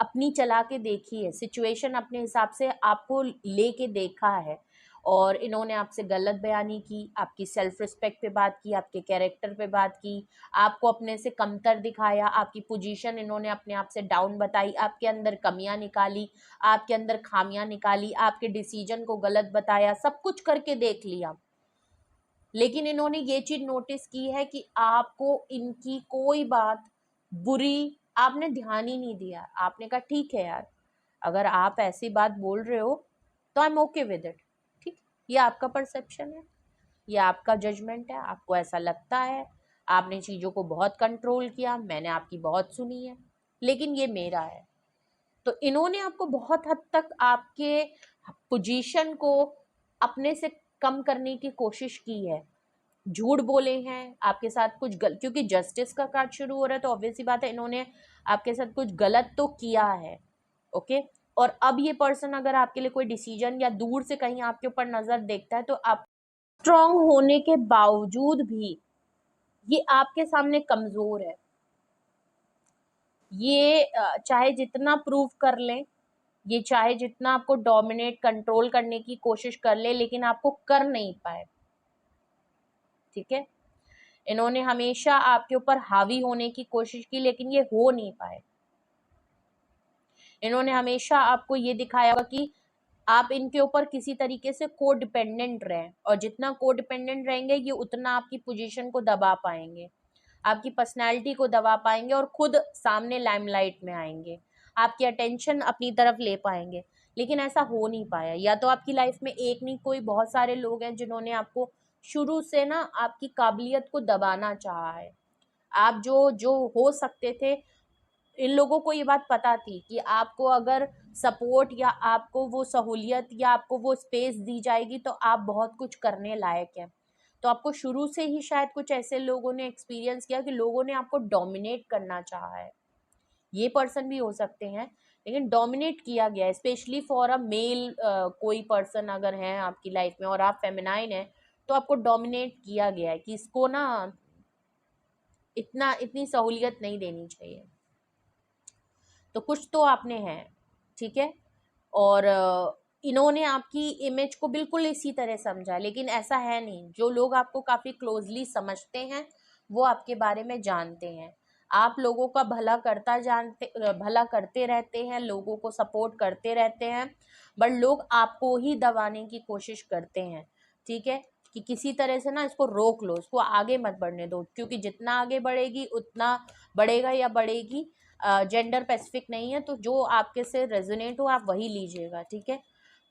अपनी चला के देखी है, सिचुएशन अपने हिसाब से आपको लेके देखा है, और इन्होंने आपसे गलत बयानी की, आपकी सेल्फ रिस्पेक्ट पे बात की, आपके कैरेक्टर पे बात की, आपको अपने से कमतर दिखाया, आपकी पोजीशन इन्होंने अपने आप से डाउन बताई, आपके अंदर कमियां निकाली, आपके अंदर खामियां निकाली, आपके डिसीजन को गलत बताया, सब कुछ करके देख लिया। लेकिन इन्होंने ये चीज नोटिस की है कि आपको इनकी कोई बात बुरी, आपने ध्यान ही नहीं दिया, आपने कहा ठीक है यार, अगर आप ऐसी बात बोल रहे हो तो I am okay with it, ठीक, ये आपका परसेप्शन है, ये आपका जजमेंट है, आपको ऐसा लगता है, आपने चीज़ों को बहुत कंट्रोल किया, मैंने आपकी बहुत सुनी है, लेकिन ये मेरा है। तो इन्होंने आपको बहुत हद तक आपके पोजीशन को अपने से कम करने की कोशिश की है, झूठ बोले हैं आपके साथ, क्योंकि जस्टिस का कार्ड शुरू हो रहा है, तो ऑब्वियस सी बात है इन्होंने आपके साथ कुछ गलत तो किया है, ओके। और अब ये पर्सन अगर आपके लिए कोई डिसीजन या दूर से कहीं आपके ऊपर नजर देखता है, तो आप स्ट्रांग होने के बावजूद भी ये आपके सामने कमजोर है, ये चाहे जितना प्रूव कर लें, ये चाहे जितना आपको डोमिनेट कंट्रोल करने की कोशिश कर ले, लेकिन आपको कर नहीं पाए, ठीक है। इन्होंने हमेशा आपके ऊपर हावी होने की कोशिश की, लेकिन ये हो नहीं पाए। इन्होंने हमेशा आपको ये दिखाया होगा कि आप इनके ऊपर किसी तरीके से को डिपेंडेंट रहें, और जितना को डिपेंडेंट रहेंगे ये उतना आपकी पोजीशन को दबा पाएंगे, आपकी पर्सनैलिटी को दबा पाएंगे, और खुद सामने लाइमलाइट में आएंगे, आपकी अटेंशन अपनी तरफ ले पाएंगे। लेकिन ऐसा हो नहीं पाया, या तो आपकी लाइफ में एक नहीं कोई बहुत सारे लोग हैं जिन्होंने आपको शुरू से ना आपकी काबिलियत को दबाना चाहा है। आप जो जो हो सकते थे, इन लोगों को ये बात पता थी कि आपको अगर सपोर्ट या आपको वो सहूलियत या आपको वो स्पेस दी जाएगी तो आप बहुत कुछ करने लायक हैं। तो आपको शुरू से ही शायद कुछ ऐसे लोगों ने एक्सपीरियंस किया कि लोगों ने आपको डोमिनेट करना चाहा है, ये पर्सन भी हो सकते हैं, लेकिन डोमिनेट किया गया है स्पेशली फॉर अ मेल। कोई पर्सन अगर है आपकी लाइफ में और आप फेमिनाइन है, तो आपको डोमिनेट किया गया है कि इसको ना इतनी सहूलियत नहीं देनी चाहिए। तो कुछ तो आपने है, ठीक है। और इन्होंने आपकी इमेज को बिल्कुल इसी तरह समझा, लेकिन ऐसा है नहीं। जो लोग आपको काफ़ी क्लोजली समझते हैं वो आपके बारे में जानते हैं, आप लोगों का भला करते रहते हैं, लोगों को सपोर्ट करते रहते हैं, बट लोग आपको ही दबाने की कोशिश करते हैं, ठीक है, कि किसी तरह से ना इसको रोक लो, इसको आगे मत बढ़ने दो, क्योंकि जितना आगे बढ़ेगी उतना बढ़ेगा या बढ़ेगी, जेंडर स्पेसिफिक नहीं है, तो जो आपके से रेजोनेट हो आप वही लीजिएगा, ठीक है।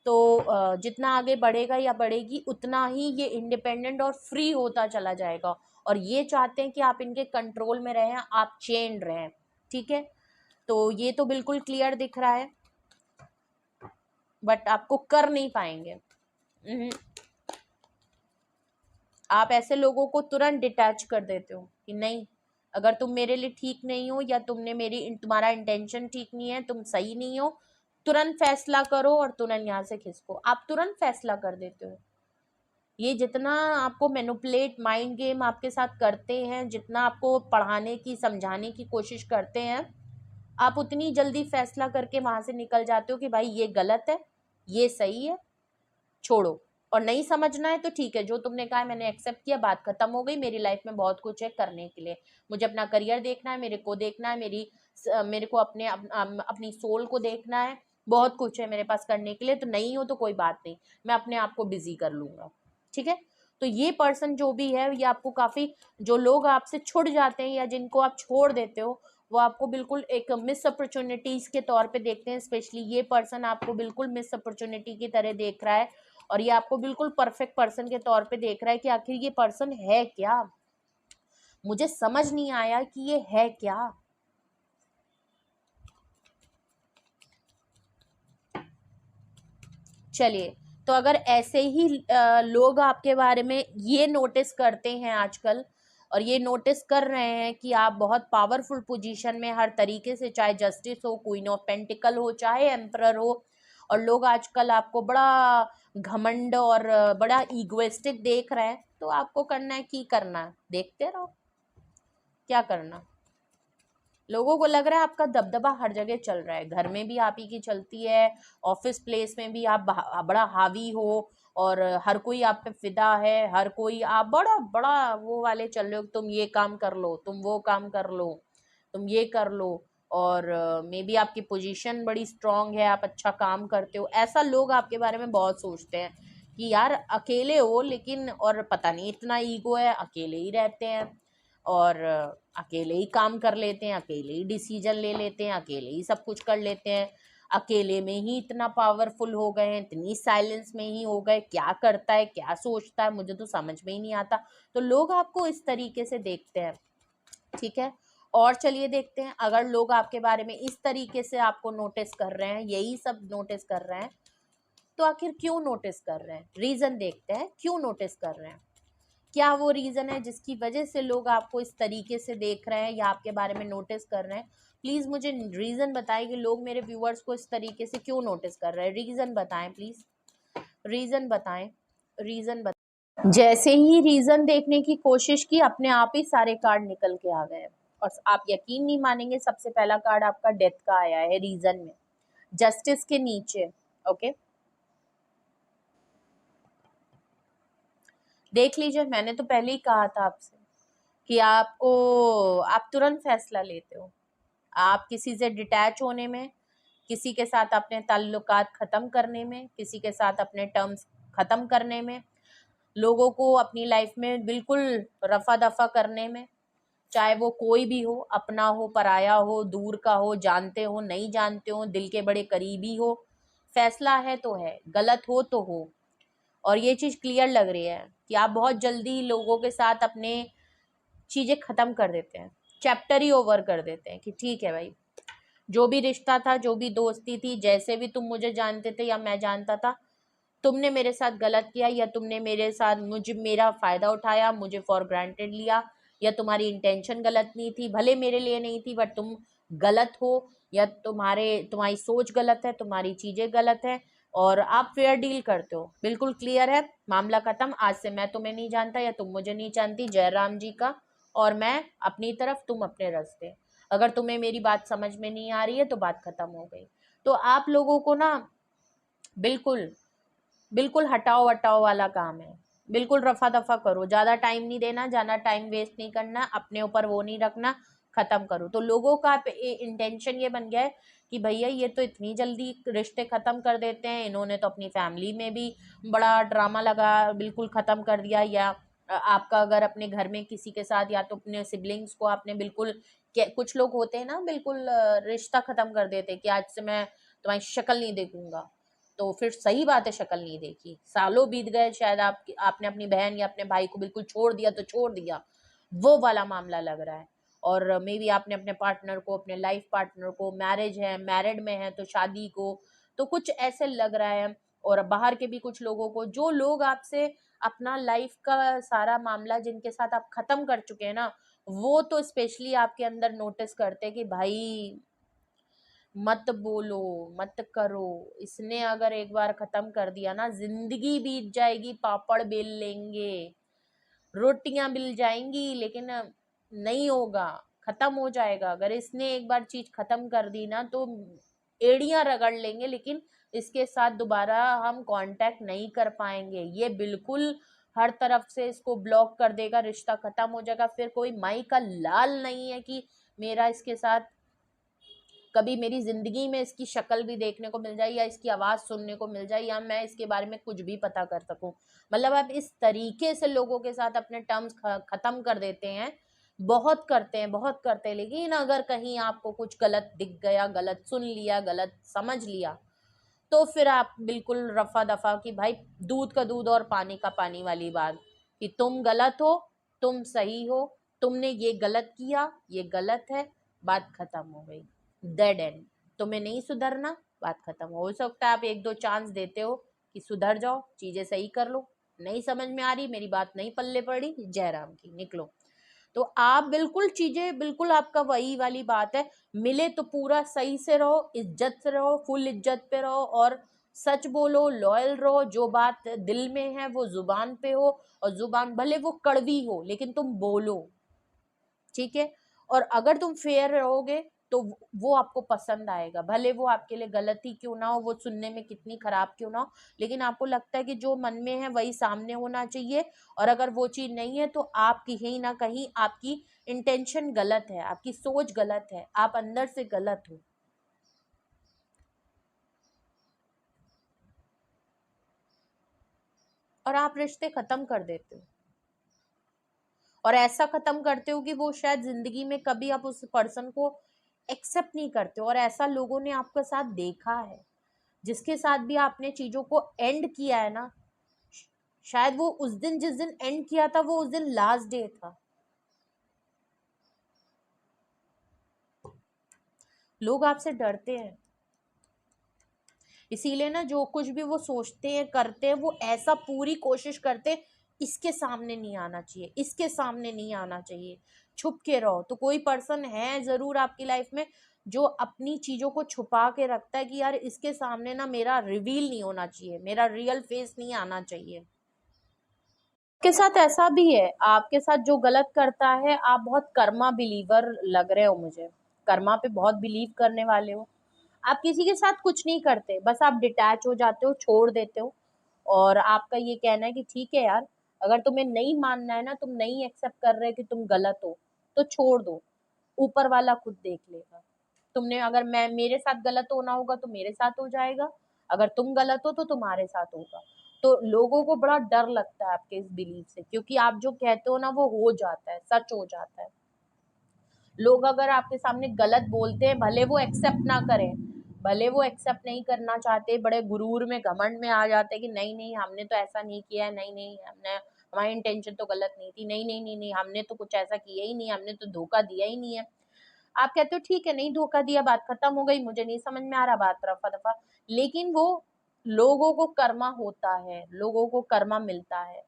तो जितना आगे बढ़ेगा या बढ़ेगी उतना ही ये इंडिपेंडेंट और फ्री होता चला जाएगा, और ये चाहते हैं कि आप इनके कंट्रोल में रहें, आप चेन रहें, ठीक है। तो ये तो बिल्कुल क्लियर दिख रहा है, बट आपको कर नहीं पाएंगे। आप ऐसे लोगों को तुरंत डिटैच कर देते हो कि नहीं, अगर तुम मेरे लिए ठीक नहीं हो या तुम्हारा इंटेंशन ठीक नहीं है, तुम सही नहीं हो, तुरंत फैसला करो और तुरंत यहाँ से खिसको, आप तुरंत फैसला कर देते हो। ये जितना आपको मैनिपुलेट माइंड गेम आपके साथ करते हैं, जितना आपको पढ़ाने की समझाने की कोशिश करते हैं, आप उतनी जल्दी फैसला करके वहां से निकल जाते हो कि भाई ये गलत है, ये सही है, छोड़ो। और नहीं समझना है तो ठीक है, जो तुमने कहा है मैंने एक्सेप्ट किया, बात खत्म हो गई। मेरी लाइफ में बहुत कुछ है करने के लिए, मुझे अपना करियर देखना है, मेरे को देखना है, मेरे को अपनी सोल को देखना है, बहुत कुछ है मेरे पास करने के लिए। तो नहीं हो तो कोई बात नहीं, मैं अपने आप को बिजी कर लूंगा, ठीक है। तो ये पर्सन जो भी है, ये आपको काफी, जो लोग आपसे छुट जाते हैं या जिनको आप छोड़ देते हो, वो आपको बिल्कुल एक मिस अपॉर्चुनिटीज के तौर पे देखते हैं। स्पेशली ये पर्सन आपको बिल्कुल मिस अपॉर्चुनिटी की तरह देख रहा है, और ये आपको बिल्कुल परफेक्ट पर्सन के तौर पे देख रहा है कि आखिर ये पर्सन है क्या, मुझे समझ नहीं आया कि ये है क्या। चलिए, तो अगर ऐसे ही लोग आपके बारे में ये नोटिस करते हैं आजकल, और ये नोटिस कर रहे हैं कि आप बहुत पावरफुल पोजीशन में हर तरीके से, चाहे जस्टिस हो, क्वीन ऑफ पेंटिकल हो, चाहे एम्परर हो, और लोग आजकल आपको बड़ा घमंड और बड़ा ईगोइस्टिक देख रहे हैं, तो आपको करना है कि करना है, देखते रहो क्या करना। लोगों को लग रहा है आपका दबदबा हर जगह चल रहा है, घर में भी आप ही की चलती है, ऑफिस प्लेस में भी आप बड़ा हावी हो, और हर कोई आप पे फिदा है, हर कोई आप बड़ा बड़ा वो वाले चल रहे हो, तुम ये काम कर लो, तुम वो काम कर लो, तुम ये कर लो, और मे बी आपकी पोजीशन बड़ी स्ट्रांग है, आप अच्छा काम करते हो, ऐसा लोग आपके बारे में बहुत सोचते हैं कि यार अकेले हो लेकिन, और पता नहीं इतना ईगो है, अकेले ही रहते हैं, और अकेले ही काम कर लेते हैं, अकेले ही डिसीजन ले लेते हैं, अकेले ही सब कुछ कर लेते हैं, अकेले में ही इतना पावरफुल हो गए हैं, इतनी साइलेंस में ही हो गए, क्या करता है क्या सोचता है मुझे तो समझ में ही नहीं आता। तो लोग आपको इस तरीके से देखते हैं, ठीक है। और चलिए देखते हैं, अगर लोग आपके बारे में इस तरीके से आपको नोटिस कर रहे हैं, यही सब नोटिस कर रहे हैं, तो आखिर क्यों नोटिस कर रहे हैं, रीजन देखते हैं क्यों नोटिस कर रहे हैं। क्या वो रीज़न है जिसकी वजह से लोग आपको इस तरीके से देख रहे हैं या आपके बारे में नोटिस कर रहे हैं। प्लीज़ मुझे रीज़न बताएं कि लोग मेरे व्यूअर्स को इस तरीके से क्यों नोटिस कर रहे हैं, रीज़न बताएं प्लीज़, रीज़न बताएं, रीज़न बताएं। जैसे ही रीज़न देखने की कोशिश की, अपने आप ही सारे कार्ड निकल के आ गए, और आप यकीन नहीं मानेंगे, सबसे पहला कार्ड आपका डेथ का आया है रीज़न में, जस्टिस के नीचे। ओके, देख लीजिए, मैंने तो पहले ही कहा था आपसे कि आप तुरंत फैसला लेते हो, आप किसी से डिटैच होने में, किसी के साथ अपने ताल्लुकात ख़त्म करने में, किसी के साथ अपने टर्म्स ख़त्म करने में, लोगों को अपनी लाइफ में बिल्कुल रफा दफा करने में, चाहे वो कोई भी हो, अपना हो, पराया हो, दूर का हो, जानते हो नहीं जानते हो, दिल के बड़े करीबी हो, फैसला है तो है, गलत हो तो हो। और ये चीज़ क्लियर लग रही है कि आप बहुत जल्दी लोगों के साथ अपने चीज़ें ख़त्म कर देते हैं, चैप्टर ही ओवर कर देते हैं कि ठीक है भाई, जो भी रिश्ता था, जो भी दोस्ती थी, जैसे भी तुम मुझे जानते थे या मैं जानता था, तुमने मेरे साथ गलत किया, या तुमने मेरे साथ मेरा फ़ायदा उठाया, मुझे फॉर ग्रांटेड लिया, या तुम्हारी इंटेंशन गलत नहीं थी, भले मेरे लिए नहीं थी, बट तुम गलत हो, या तुम्हारी सोच गलत है, तुम्हारी चीज़ें गलत है, और आप फेयर डील करते हो, बिल्कुल क्लियर है, मामला खत्म, आज से मैं तुम्हें नहीं जानता या तुम मुझे नहीं जानती, जय राम जी का, और मैं अपनी तरफ, तुम अपने रास्ते। अगर तुम्हें मेरी बात समझ में नहीं आ रही है तो बात खत्म हो गई। तो आप लोगों को ना बिल्कुल बिल्कुल हटाओ वटाओ वाला काम है, बिल्कुल रफा दफा करो, ज़्यादा टाइम नहीं देना, ज़्यादा टाइम वेस्ट नहीं करना, अपने ऊपर वो नहीं रखना, ख़त्म करो। तो लोगों का इंटेंशन ये बन गया है कि भैया ये तो इतनी जल्दी रिश्ते ख़त्म कर देते हैं, इन्होंने तो अपनी फैमिली में भी बड़ा ड्रामा लगा, बिल्कुल ख़त्म कर दिया, या आपका अगर अपने घर में किसी के साथ, या तो अपने सिबलिंग्स को आपने बिल्कुल, कुछ लोग होते हैं ना बिल्कुल रिश्ता ख़त्म कर देते कि आज से मैं तुम्हारी शक्ल नहीं देखूंगा, तो फिर सही बात है, शक्ल नहीं देखी, सालों बीत गए, शायद आपने अपनी बहन या अपने भाई को बिल्कुल छोड़ दिया तो छोड़ दिया, वो वाला मामला लग रहा है। और मे बी आपने अपने पार्टनर को, अपने लाइफ पार्टनर को, मैरिज है, मैरिड में है तो शादी को, तो कुछ ऐसे लग रहा है। और बाहर के भी कुछ लोगों को, जो लोग आपसे अपना लाइफ का सारा मामला जिनके साथ आप खत्म कर चुके हैं ना, वो तो स्पेशली आपके अंदर नोटिस करते हैं कि भाई मत बोलो, मत करो। इसने अगर एक बार खत्म कर दिया ना, जिंदगी बीत जाएगी, पापड़ बेल लेंगे, रोटियां मिल जाएंगी, लेकिन नहीं होगा, खत्म हो जाएगा। अगर इसने एक बार चीज खत्म कर दी ना तो एड़ियां रगड़ लेंगे, लेकिन इसके साथ दोबारा हम कांटेक्ट नहीं कर पाएंगे। ये बिल्कुल हर तरफ से इसको ब्लॉक कर देगा, रिश्ता खत्म हो जाएगा। फिर कोई माई का लाल नहीं है कि मेरा इसके साथ कभी मेरी जिंदगी में इसकी शक्ल भी देखने को मिल जाए, या इसकी आवाज सुनने को मिल जाए, या मैं इसके बारे में कुछ भी पता कर सकूं। मतलब आप इस तरीके से लोगों के साथ अपने टर्म्स खत्म कर देते हैं। बहुत करते हैं, बहुत करते हैं, लेकिन अगर कहीं आपको कुछ गलत दिख गया, गलत सुन लिया, गलत समझ लिया, तो फिर आप बिल्कुल रफा दफा कि भाई दूध का दूध और पानी का पानी वाली बात, कि तुम गलत हो, तुम सही हो, तुमने ये गलत किया, ये गलत है, बात खत्म हो गई, डेड एंड। तुम्हें नहीं सुधरना, बात खत्म। हो सकता है आप एक दो चांस देते हो कि सुधर जाओ, चीजें सही कर लो, नहीं समझ में आ रही, मेरी बात नहीं पल्ले पड़ी, जयराम की निकलो। तो आप बिल्कुल चीजें, बिल्कुल आपका वही वाली बात है, मिले तो पूरा सही से रहो, इज्जत से रहो, फुल इज्जत पे रहो, और सच बोलो, लॉयल रहो, जो बात दिल में है वो जुबान पे हो, और जुबान भले वो कड़वी हो लेकिन तुम बोलो, ठीक है। और अगर तुम फेयर रहोगे तो वो आपको पसंद आएगा, भले वो आपके लिए गलत ही क्यों ना हो, वो सुनने में कितनी खराब क्यों ना हो, लेकिन आपको लगता है कि जो मन में है वही सामने होना चाहिए। और अगर वो चीज नहीं है तो आप कहीं ना कहीं आपकी इंटेंशन गलत है, आपकी सोच गलत है, आप अंदर से गलत हो, और आप रिश्ते खत्म कर देते हो। और ऐसा खत्म करते हो कि वो शायद जिंदगी में कभी आप उस पर्सन को एक्सेप्ट नहीं करते हो। और ऐसा लोगों ने आपके साथ देखा है, जिसके साथ भी आपने चीजों को एंड किया है ना, शायद वो उस दिन जिस दिन एंड किया था वो उस दिन लास्ट डे था। लोग आपसे डरते हैं, इसीलिए ना जो कुछ भी वो सोचते हैं, करते हैं, वो ऐसा पूरी कोशिश करते हैं, इसके सामने नहीं आना चाहिए, इसके सामने नहीं आना चाहिए, छुप के रहो। तो कोई पर्सन है जरूर आपकी लाइफ में जो अपनी चीजों को छुपा के रखता है कि यार इसके सामने ना मेरा रिवील नहीं होना चाहिए, मेरा रियल फेस नहीं आना चाहिए। आपके साथ ऐसा भी है, आपके साथ जो गलत करता है, आप बहुत कर्मा बिलीवर लग रहे हो मुझे, कर्मा पे बहुत बिलीव करने वाले हो। आप किसी के साथ कुछ नहीं करते, बस आप डिटैच हो जाते हो, छोड़ देते हो। और आपका ये कहना है कि ठीक है यार, अगर तुम्हें नहीं मानना है ना, तुम नहीं एक्सेप्ट कर रहे कि तुम गलत हो, तो छोड़ दो, ऊपर वाला खुद देख लेगा। तुमने अगर मैं मेरे साथ गलत होना होगा तो मेरे साथ हो जाएगा, अगर तुम गलत हो तो तुम्हारे साथ होगा। तो लोगों को बड़ा डर लगता है आपके इस बिलीफ से, क्योंकि आप जो कहते हो ना वो हो जाता है, सच हो जाता है। लोग अगर आपके सामने गलत बोलते हैं, भले वो एक्सेप्ट ना करें, भले वो एक्सेप्ट नहीं करना चाहते, बड़े गुरूर में घमंड में आ जाते हैं कि नहीं नहीं हमने तो ऐसा नहीं किया है, नहीं नहीं हमने, हमारी इंटेंशन तो गलत नहीं थी, नहीं नहीं नहीं नहीं हमने तो कुछ ऐसा किया ही नहीं, हमने तो धोखा दिया ही नहीं है। आप कहते हो ठीक है, नहीं धोखा दिया, बात खत्म हो गई, मुझे नहीं समझ में आ रहा, बात रफा दफा। लेकिन वो लोगों को कर्मा होता है, लोगों को कर्मा मिलता है।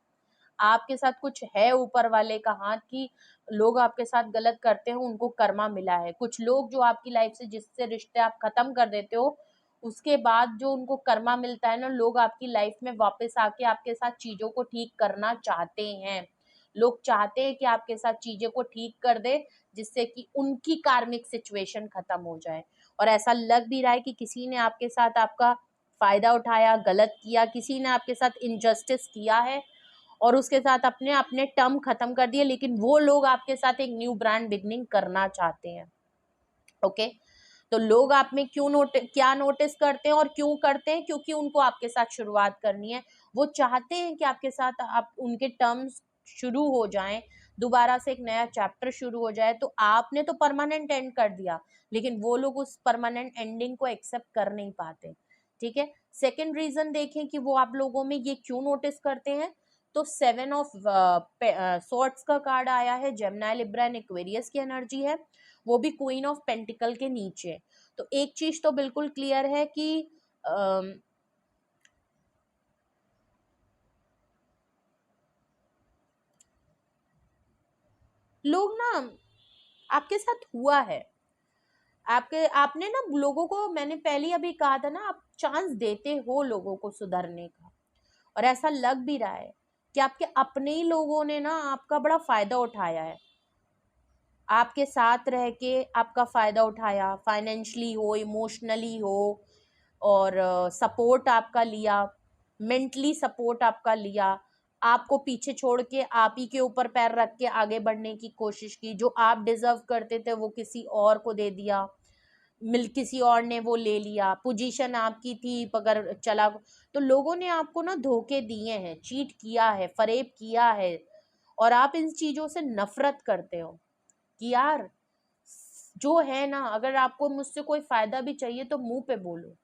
आपके साथ कुछ है ऊपर वाले का हाथ की लोग आपके साथ गलत करते हैं, उनको कर्मा मिला है। कुछ लोग जो आपकी लाइफ से, जिससे रिश्ते आप खत्म कर देते हो, उसके बाद जो उनको कर्मा मिलता है ना, लोग आपकी लाइफ में वापस आके आपके साथ चीजों को ठीक करना चाहते हैं। लोग चाहते हैं कि आपके साथ चीजें को ठीक कर दे, जिससे कि उनकी कार्मिक सिचुएशन खत्म हो जाए। और ऐसा लग भी रहा है कि किसी ने आपके साथ आपका फायदा उठाया, गलत किया, किसी ने आपके साथ इनजस्टिस किया है, और उसके साथ अपने अपने टर्म खत्म कर दिए, लेकिन वो लोग आपके साथ एक न्यू ब्रांड बिगनिंग करना चाहते हैं। ओके। तो लोग आप में क्या नोटिस करते हैं और क्यों करते हैं, क्योंकि उनको आपके साथ शुरुआत करनी है। वो चाहते हैं कि आपके साथ आप उनके टर्म्स शुरू हो जाएं, दोबारा से एक नया चैप्टर शुरू हो जाए। तो आपने तो परमानेंट एंड कर दिया, लेकिन वो लोग उस परमानेंट एंडिंग को एक्सेप्ट कर नहीं पाते। ठीक है। सेकेंड रीजन देखें कि वो आप लोगों में ये क्यों नोटिस करते हैं। तो 7 ऑफ सॉर्ट्स का कार्ड आया है, जेमिनी, लिब्रा एंड एक्वेरियस की एनर्जी है, वो भी क्वीन ऑफ पेंटिकल के नीचे। तो एक चीज तो बिल्कुल क्लियर है कि अम, लोग ना, आपके साथ हुआ है, आपने ना लोगों को, मैंने पहले अभी कहा था ना, आप चांस देते हो लोगों को सुधरने का, और ऐसा लग भी रहा है कि आपके अपने ही लोगों ने ना आपका बड़ा फायदा उठाया है, आपके साथ रह के आपका फायदा उठाया, फाइनेंशियली हो, इमोशनली हो, और सपोर्ट आपका लिया, मेंटली सपोर्ट आपका लिया, आपको पीछे छोड़ के आप ही के ऊपर पैर रख के आगे बढ़ने की कोशिश की, जो आप डिजर्व करते थे वो किसी और को दे दिया, किसी और ने वो ले लिया, पोजीशन आपकी थी अगर चला, तो लोगों ने आपको ना धोखे दिए हैं, चीट किया है, फरेब किया है, और आप इन चीजों से नफरत करते हो कि यार जो है ना, अगर आपको मुझसे कोई फायदा भी चाहिए तो मुंह पे बोलो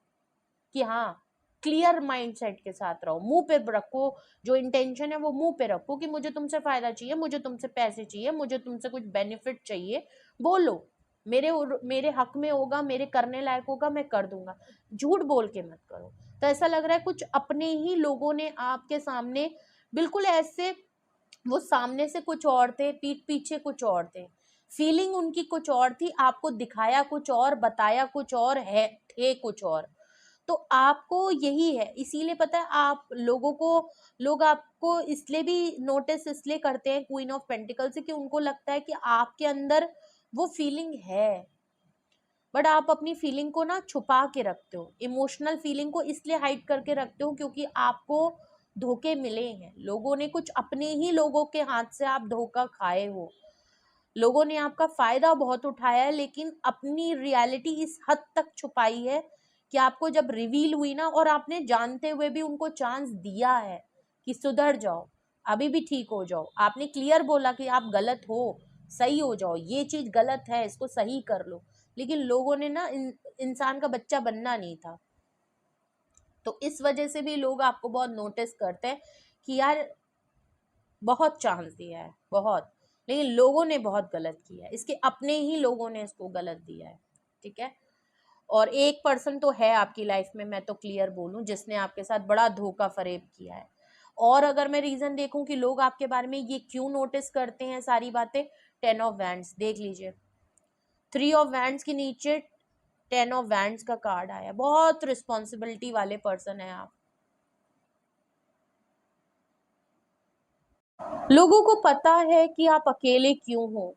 कि हाँ, क्लियर माइंडसेट के साथ रहो, मुंह पे रखो, जो इंटेंशन है वो मुंह पे रखो कि मुझे तुमसे फायदा चाहिए, मुझे तुमसे पैसे चाहिए, मुझे तुमसे कुछ बेनिफिट चाहिए, बोलो, मेरे हक में होगा, मेरे करने लायक होगा, मैं कर दूंगा, झूठ बोल के मत करो। तो ऐसा लग रहा है कुछ अपने ही लोगों ने आपके सामने बिल्कुल ऐसे, वो सामने से कुछ और थे, पीठ पीछे कुछ और थे, फीलिंग उनकी कुछ और थी, आपको दिखाया कुछ और, बताया कुछ और है, थे कुछ और। तो आपको यही है, इसीलिए पता है आप लोगों को, लोग आपको इसलिए भी नोटिस इसलिए करते हैं क्वीन ऑफ पेंटिकल से, कि उनको लगता है कि आपके अंदर वो फीलिंग है, बट आप अपनी फीलिंग को ना छुपा के रखते हो, इमोशनल फीलिंग को इसलिए हाइड करके रखते हो क्योंकि आपको धोखे मिले हैं, लोगों ने कुछ अपने ही लोगों के हाथ से आप धोखा खाए हो, लोगों ने आपका फायदा बहुत उठाया है, लेकिन अपनी रियलिटी इस हद तक छुपाई है कि आपको जब रिवील हुई ना, और आपने जानते हुए भी उनको चांस दिया है कि सुधर जाओ, अभी भी ठीक हो जाओ, आपने क्लियर बोला कि आप गलत हो, सही हो जाओ, ये चीज गलत है, इसको सही कर लो, लेकिन लोगों ने ना इंसान का बच्चा बनना नहीं था। तो इस वजह से भी लोग आपको बहुत नोटिस करते हैं कि यार बहुत चांस दिया है, बहुत, लेकिन लोगों ने बहुत गलत किया है, इसके अपने ही लोगों ने इसको गलत दिया है। ठीक है, और एक पर्सन तो है आपकी लाइफ में, मैं तो क्लियर बोलूं, जिसने आपके साथ बड़ा धोखा फरेब किया है। और अगर मैं रीजन देखूं कि लोग आपके बारे में ये क्यों नोटिस करते हैं सारी बातें, 10 ऑफ वैंड्स देख लीजिए, 3 ऑफ वैंड्स के नीचे 10 ऑफ वैंड्स का कार्ड आया, बहुत रिस्पॉन्सिबिलिटी वाले पर्सन है आप, लोगों को पता है कि आप अकेले क्यों हो।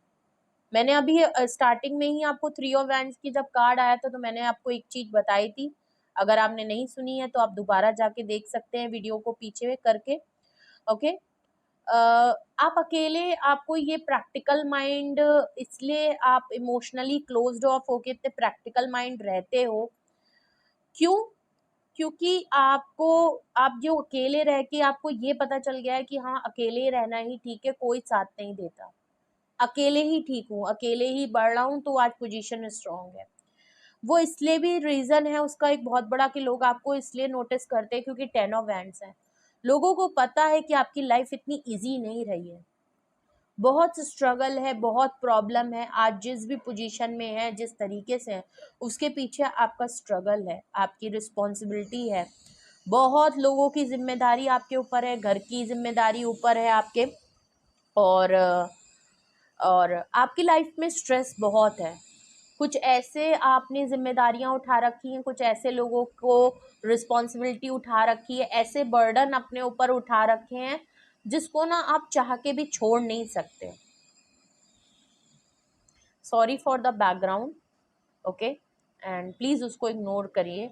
मैंने अभी स्टार्टिंग में ही आपको 3 ऑफ वैंड्स की जब कार्ड आया था तो मैंने आपको एक चीज बताई थी, अगर आपने नहीं सुनी है तो आप दोबारा जाके देख सकते हैं वीडियो को पीछे करके। ओके, आप अकेले, आपको ये प्रैक्टिकल माइंड, इसलिए आप इमोशनली क्लोज्ड ऑफ होके इतने प्रैक्टिकल माइंड रहते हो, क्यों? क्योंकि आपको, आप जो अकेले रह के आपको ये पता चल गया है कि हाँ अकेले रहना ही ठीक है, कोई साथ नहीं देता, अकेले ही ठीक हूँ, अकेले ही बढ़ रहा हूँ, तो आज पोजीशन स्ट्रांग है। वो इसलिए भी रीजन है उसका एक बहुत बड़ा कि लोग आपको इसलिए नोटिस करते हैं क्योंकि 10 ऑफ वैंड्स है, लोगों को पता है कि आपकी लाइफ इतनी इजी नहीं रही है, बहुत स्ट्रगल है, बहुत प्रॉब्लम है, आज जिस भी पोजीशन में है, जिस तरीके से है, उसके पीछे आपका स्ट्रगल है, आपकी रिस्पॉन्सिबिलिटी है, बहुत लोगों की जिम्मेदारी आपके ऊपर है, घर की जिम्मेदारी ऊपर है आपके, और आपकी लाइफ में स्ट्रेस बहुत है, कुछ ऐसे आपने जिम्मेदारियां उठा रखी हैं, कुछ ऐसे लोगों को रिस्पॉन्सिबिलिटी उठा रखी है, ऐसे बर्डन अपने ऊपर उठा रखे हैं जिसको ना आप चाह के भी छोड़ नहीं सकते। Sorry for the background, okay, and please उसको इग्नोर करिए।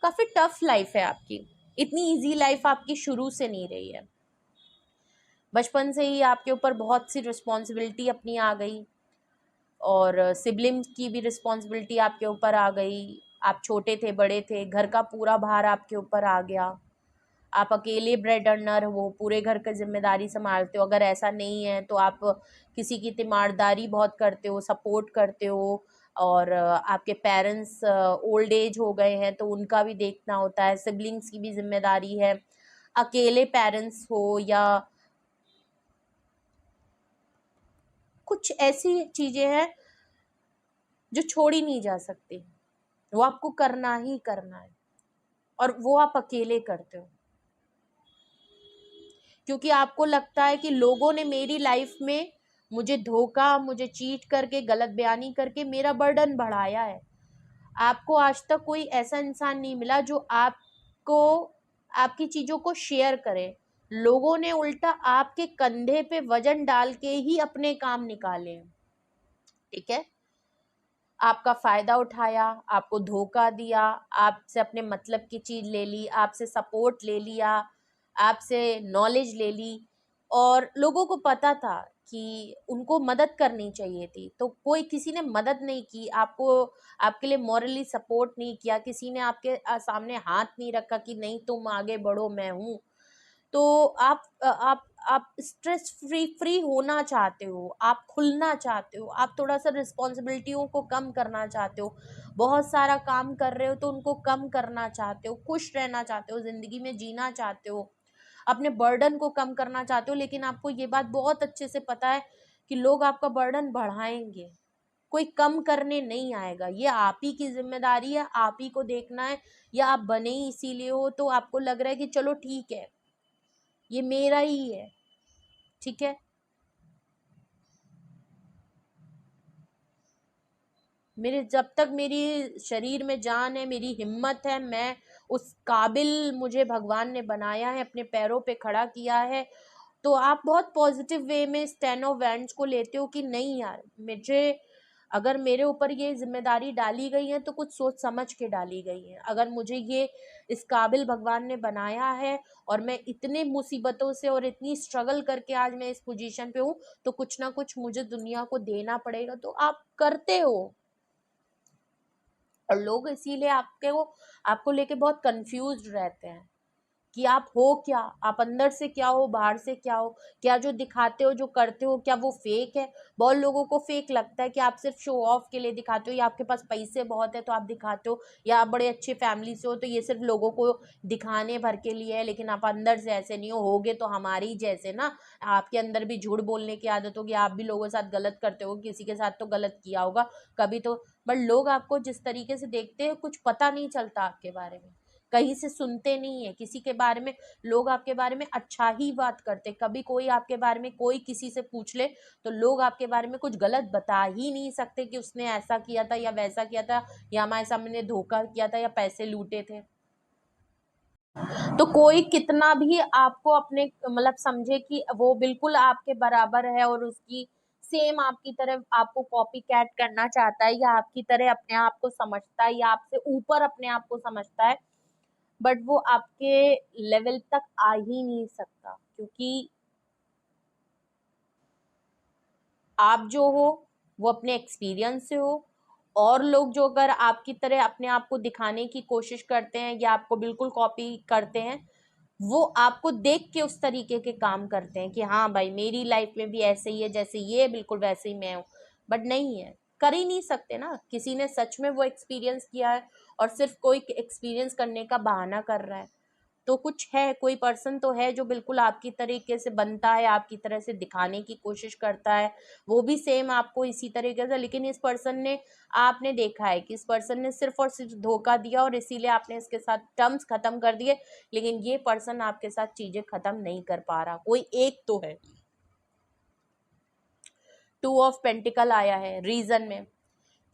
काफी टफ लाइफ है आपकी, इतनी इजी लाइफ आपकी शुरू से नहीं रही है, बचपन से ही आपके ऊपर बहुत सी रिस्पॉन्सिबिलिटी अपनी आ गई, और सिबलिंग्स की भी रिस्पॉन्सिबिलिटी आपके ऊपर आ गई, आप छोटे थे बड़े थे, घर का पूरा भार आपके ऊपर आ गया, आप अकेले ब्रेड अर्नर हो, पूरे घर का जिम्मेदारी संभालते हो, अगर ऐसा नहीं है तो आप किसी की तीमारदारी बहुत करते हो, सपोर्ट करते हो, और आपके पेरेंट्स ओल्ड एज हो गए हैं तो उनका भी देखना होता है, सिबलिंग्स की भी जिम्मेदारी है, अकेले पेरेंट्स हो, या कुछ ऐसी चीजें हैं जो छोड़ी नहीं जा सकती, वो आपको करना ही करना है, और वो आप अकेले करते हो क्योंकि आपको लगता है कि लोगों ने मेरी लाइफ में मुझे धोखा, मुझे चीट करके, गलत बयानी करके मेरा बर्डन बढ़ाया है। आपको आज तक कोई ऐसा इंसान नहीं मिला जो आपको आपकी चीजों को शेयर करे। लोगों ने उल्टा आपके कंधे पे वजन डाल के ही अपने काम निकाले। ठीक है, आपका फायदा उठाया, आपको धोखा दिया, आपसे अपने मतलब की चीज ले ली, आपसे सपोर्ट ले लिया, आपसे नॉलेज ले ली, और लोगों को पता था कि उनको मदद करनी चाहिए थी, तो कोई किसी ने मदद नहीं की आपको, आपके लिए मॉरली सपोर्ट नहीं किया, किसी ने आपके सामने हाथ नहीं रखा कि नहीं तुम आगे बढ़ो, मैं हूँ। तो आप स्ट्रेस फ्री होना चाहते हो, आप खुलना चाहते हो, आप थोड़ा सा रिस्पॉन्सिबिलिटियों को कम करना चाहते हो, बहुत सारा काम कर रहे हो तो उनको कम करना चाहते हो, खुश रहना चाहते हो, जिंदगी में जीना चाहते हो, अपने बर्डन को कम करना चाहते हो। लेकिन आपको ये बात बहुत अच्छे से पता है कि लोग आपका बर्डन बढ़ाएंगे, कोई कम करने नहीं आएगा। ये आप ही की जिम्मेदारी है, आप ही को देखना है। या आप बने ही इसीलिए हो तो आपको लग रहा है कि चलो ठीक है, ये मेरा ही है। ठीक है, मेरे जब तक मेरी शरीर में जान है, मेरी हिम्मत है, मैं उस काबिल मुझे भगवान ने बनाया है, अपने पैरों पे खड़ा किया है। तो आप बहुत पॉजिटिव वे में स्टैंड ऑफ इवेंट्स को लेते हो कि नहीं यार, मुझे अगर मेरे ऊपर ये जिम्मेदारी डाली गई है तो कुछ सोच समझ के डाली गई है। अगर मुझे ये इस काबिल भगवान ने बनाया है और मैं इतने मुसीबतों से और इतनी स्ट्रगल करके आज मैं इस पोजीशन पे हूँ, तो कुछ ना कुछ मुझे दुनिया को देना पड़ेगा। तो आप करते हो, और लोग इसीलिए आपको लेके बहुत कंफ्यूज रहते हैं कि आप हो क्या, आप अंदर से क्या हो, बाहर से क्या हो, क्या जो दिखाते हो, जो करते हो, क्या वो फेक है। बहुत लोगों को फेक लगता है कि आप सिर्फ शो ऑफ के लिए दिखाते हो, या आपके पास पैसे बहुत है तो आप दिखाते हो, या आप बड़े अच्छे फैमिली से हो तो ये सिर्फ लोगों को दिखाने भर के लिए है, लेकिन आप अंदर से ऐसे नहीं होगे तो हमारे ही जैसे ना, आपके अंदर भी झूठ बोलने की आदत होगी, आप भी लोगों के साथ गलत करते हो, किसी के साथ तो गलत किया होगा कभी तो। बट लोग आपको जिस तरीके से देखते हैं, कुछ पता नहीं चलता आपके बारे में, कहीं से सुनते नहीं है किसी के बारे में। लोग आपके बारे में अच्छा ही बात करते, कभी कोई आपके बारे में कोई किसी से पूछ ले तो लोग आपके बारे में कुछ गलत बता ही नहीं सकते कि उसने ऐसा किया था या वैसा किया था, या हमारे सामने धोखा किया था या पैसे लूटे थे। तो कोई कितना भी आपको अपने मतलब समझे कि वो बिल्कुल आपके बराबर है और उसकी सेम आपकी तरह आपको कॉपी कैट करना चाहता है, या आपकी तरह अपने आप को समझता है, या आपसे ऊपर अपने आप को समझता है, बट वो आपके लेवल तक आ ही नहीं सकता, क्योंकि आप जो हो वो अपने एक्सपीरियंस से हो। और लोग जो अगर आपकी तरह अपने आप को दिखाने की कोशिश करते हैं या आपको बिल्कुल कॉपी करते हैं, वो आपको देख के उस तरीके के काम करते हैं कि हाँ भाई मेरी लाइफ में भी ऐसे ही है, जैसे ये बिल्कुल वैसे ही मैं हूँ। बट नहीं है, कर ही नहीं सकते ना, किसी ने सच में वो एक्सपीरियंस किया है और सिर्फ कोई एक्सपीरियंस करने का बहाना कर रहा है। तो कुछ है, कोई पर्सन तो है जो बिल्कुल आपकी तरीके से बनता है, आपकी तरह से दिखाने की कोशिश करता है, वो भी सेम आपको इसी तरीके से। लेकिन इस पर्सन ने, आपने देखा है कि इस पर्सन ने सिर्फ और सिर्फ धोखा दिया और इसीलिए आपने इसके साथ टर्म्स खत्म कर दिए। लेकिन ये पर्सन आपके साथ चीजें खत्म नहीं कर पा रहा, कोई एक तो है। टू ऑफ पेंटिकल आया है रीजन में,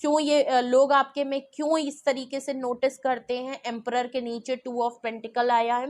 क्यों ये लोग आपके में क्यों इस तरीके से नोटिस करते हैं। एम्परर के नीचे टू ऑफ पेंटिकल आया है।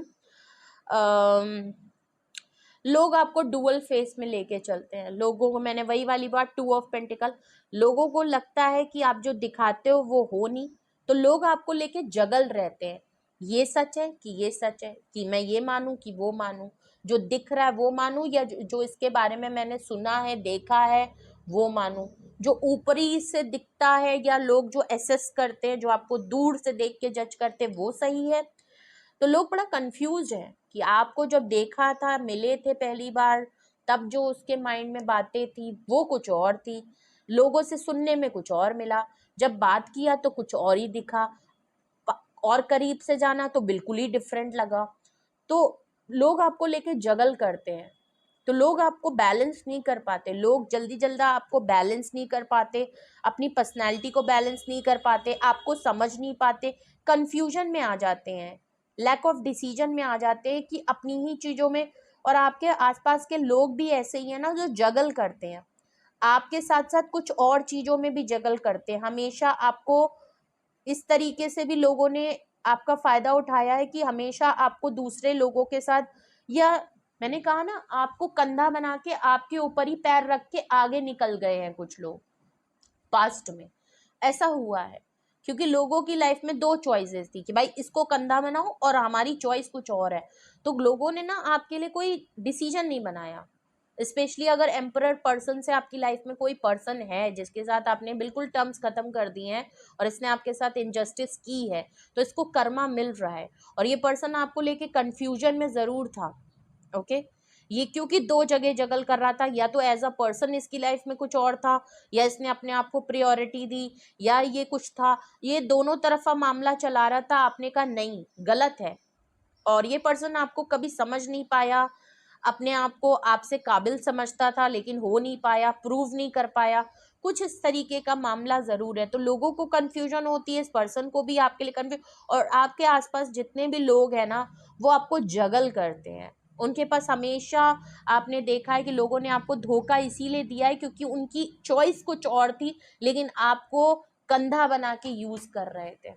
लोग आपको डुअल फेस में लेके चलते हैं, लोगों को, मैंने वही वाली बात, टू ऑफ पेंटिकल, लोगों को लगता है कि आप जो दिखाते हो वो हो नहीं, तो लोग आपको लेके जगल रहते हैं, ये सच है कि ये सच है, कि मैं ये मानूं कि वो मानूं, जो दिख रहा है वो मानूं, या जो इसके बारे में मैंने सुना है देखा है वो मानूं। जो ऊपरी से दिखता है या लोग जो एसेस करते हैं, जो आपको दूर से देख के जज करते हैं, वो सही है। तो लोग बड़ा कंफ्यूज है कि आपको जब देखा था, मिले थे पहली बार, तब जो उसके माइंड में बातें थी वो कुछ और थी, लोगों से सुनने में कुछ और मिला, जब बात किया तो कुछ और ही दिखा, और करीब से जाना तो बिल्कुल ही डिफरेंट लगा। तो लोग आपको लेके जगल करते हैं, तो लोग आपको बैलेंस नहीं कर पाते, लोग जल्दी जल्दी आपको बैलेंस नहीं कर पाते, अपनी पर्सनैलिटी को बैलेंस नहीं कर पाते, आपको समझ नहीं पाते, कंफ्यूजन में आ जाते हैं, लैक ऑफ डिसीजन में आ जाते हैं कि अपनी ही चीज़ों में। और आपके आसपास के लोग भी ऐसे ही हैं ना, जो जगल करते हैं, आपके साथ साथ कुछ और चीजों में भी जगल करते हैं। हमेशा आपको इस तरीके से भी लोगों ने आपका फायदा उठाया है कि हमेशा आपको दूसरे लोगों के साथ, या मैंने कहा ना, आपको कंधा बना के आपके ऊपर ही पैर रख के आगे निकल गए हैं कुछ लोग पास्ट में। ऐसा हुआ है क्योंकि लोगों की लाइफ में दो चॉइसेस थी कि भाई इसको कंधा बनाओ और हमारी चॉइस कुछ और है। तो लोगों ने ना आपके लिए कोई डिसीजन नहीं बनाया। स्पेशली अगर एम्परर पर्सन से आपकी लाइफ में कोई पर्सन है जिसके साथ आपने बिल्कुल टर्म्स खत्म कर दिए हैं और इसने आपके साथ इनजस्टिस की है, तो इसको कर्मा मिल रहा है। और ये पर्सन आपको लेके कंफ्यूजन में जरूर था। ओके, ये क्योंकि दो जगह जगल कर रहा था, या तो एज अ पर्सन इसकी लाइफ में कुछ और था, या इसने अपने आप को प्रायोरिटी दी, या ये कुछ था। ये दोनों तरफा मामला चला रहा था। आपने कहा नहीं, गलत है। और ये पर्सन आपको कभी समझ नहीं पाया, अपने आप को आपसे काबिल समझता था लेकिन हो नहीं पाया, प्रूव नहीं कर पाया। कुछ इस तरीके का मामला जरूर है। तो लोगों को कंफ्यूजन होती है, इस पर्सन को भी आपके लिए कंफ्यूजन, और आपके आसपास जितने भी लोग हैं ना, वो आपको जगल करते हैं। उनके पास हमेशा आपने देखा है कि लोगों ने आपको धोखा इसीलिए दिया है क्योंकि उनकी चॉइस कुछ और थी, लेकिन आपको कंधा बना के यूज कर रहे थे।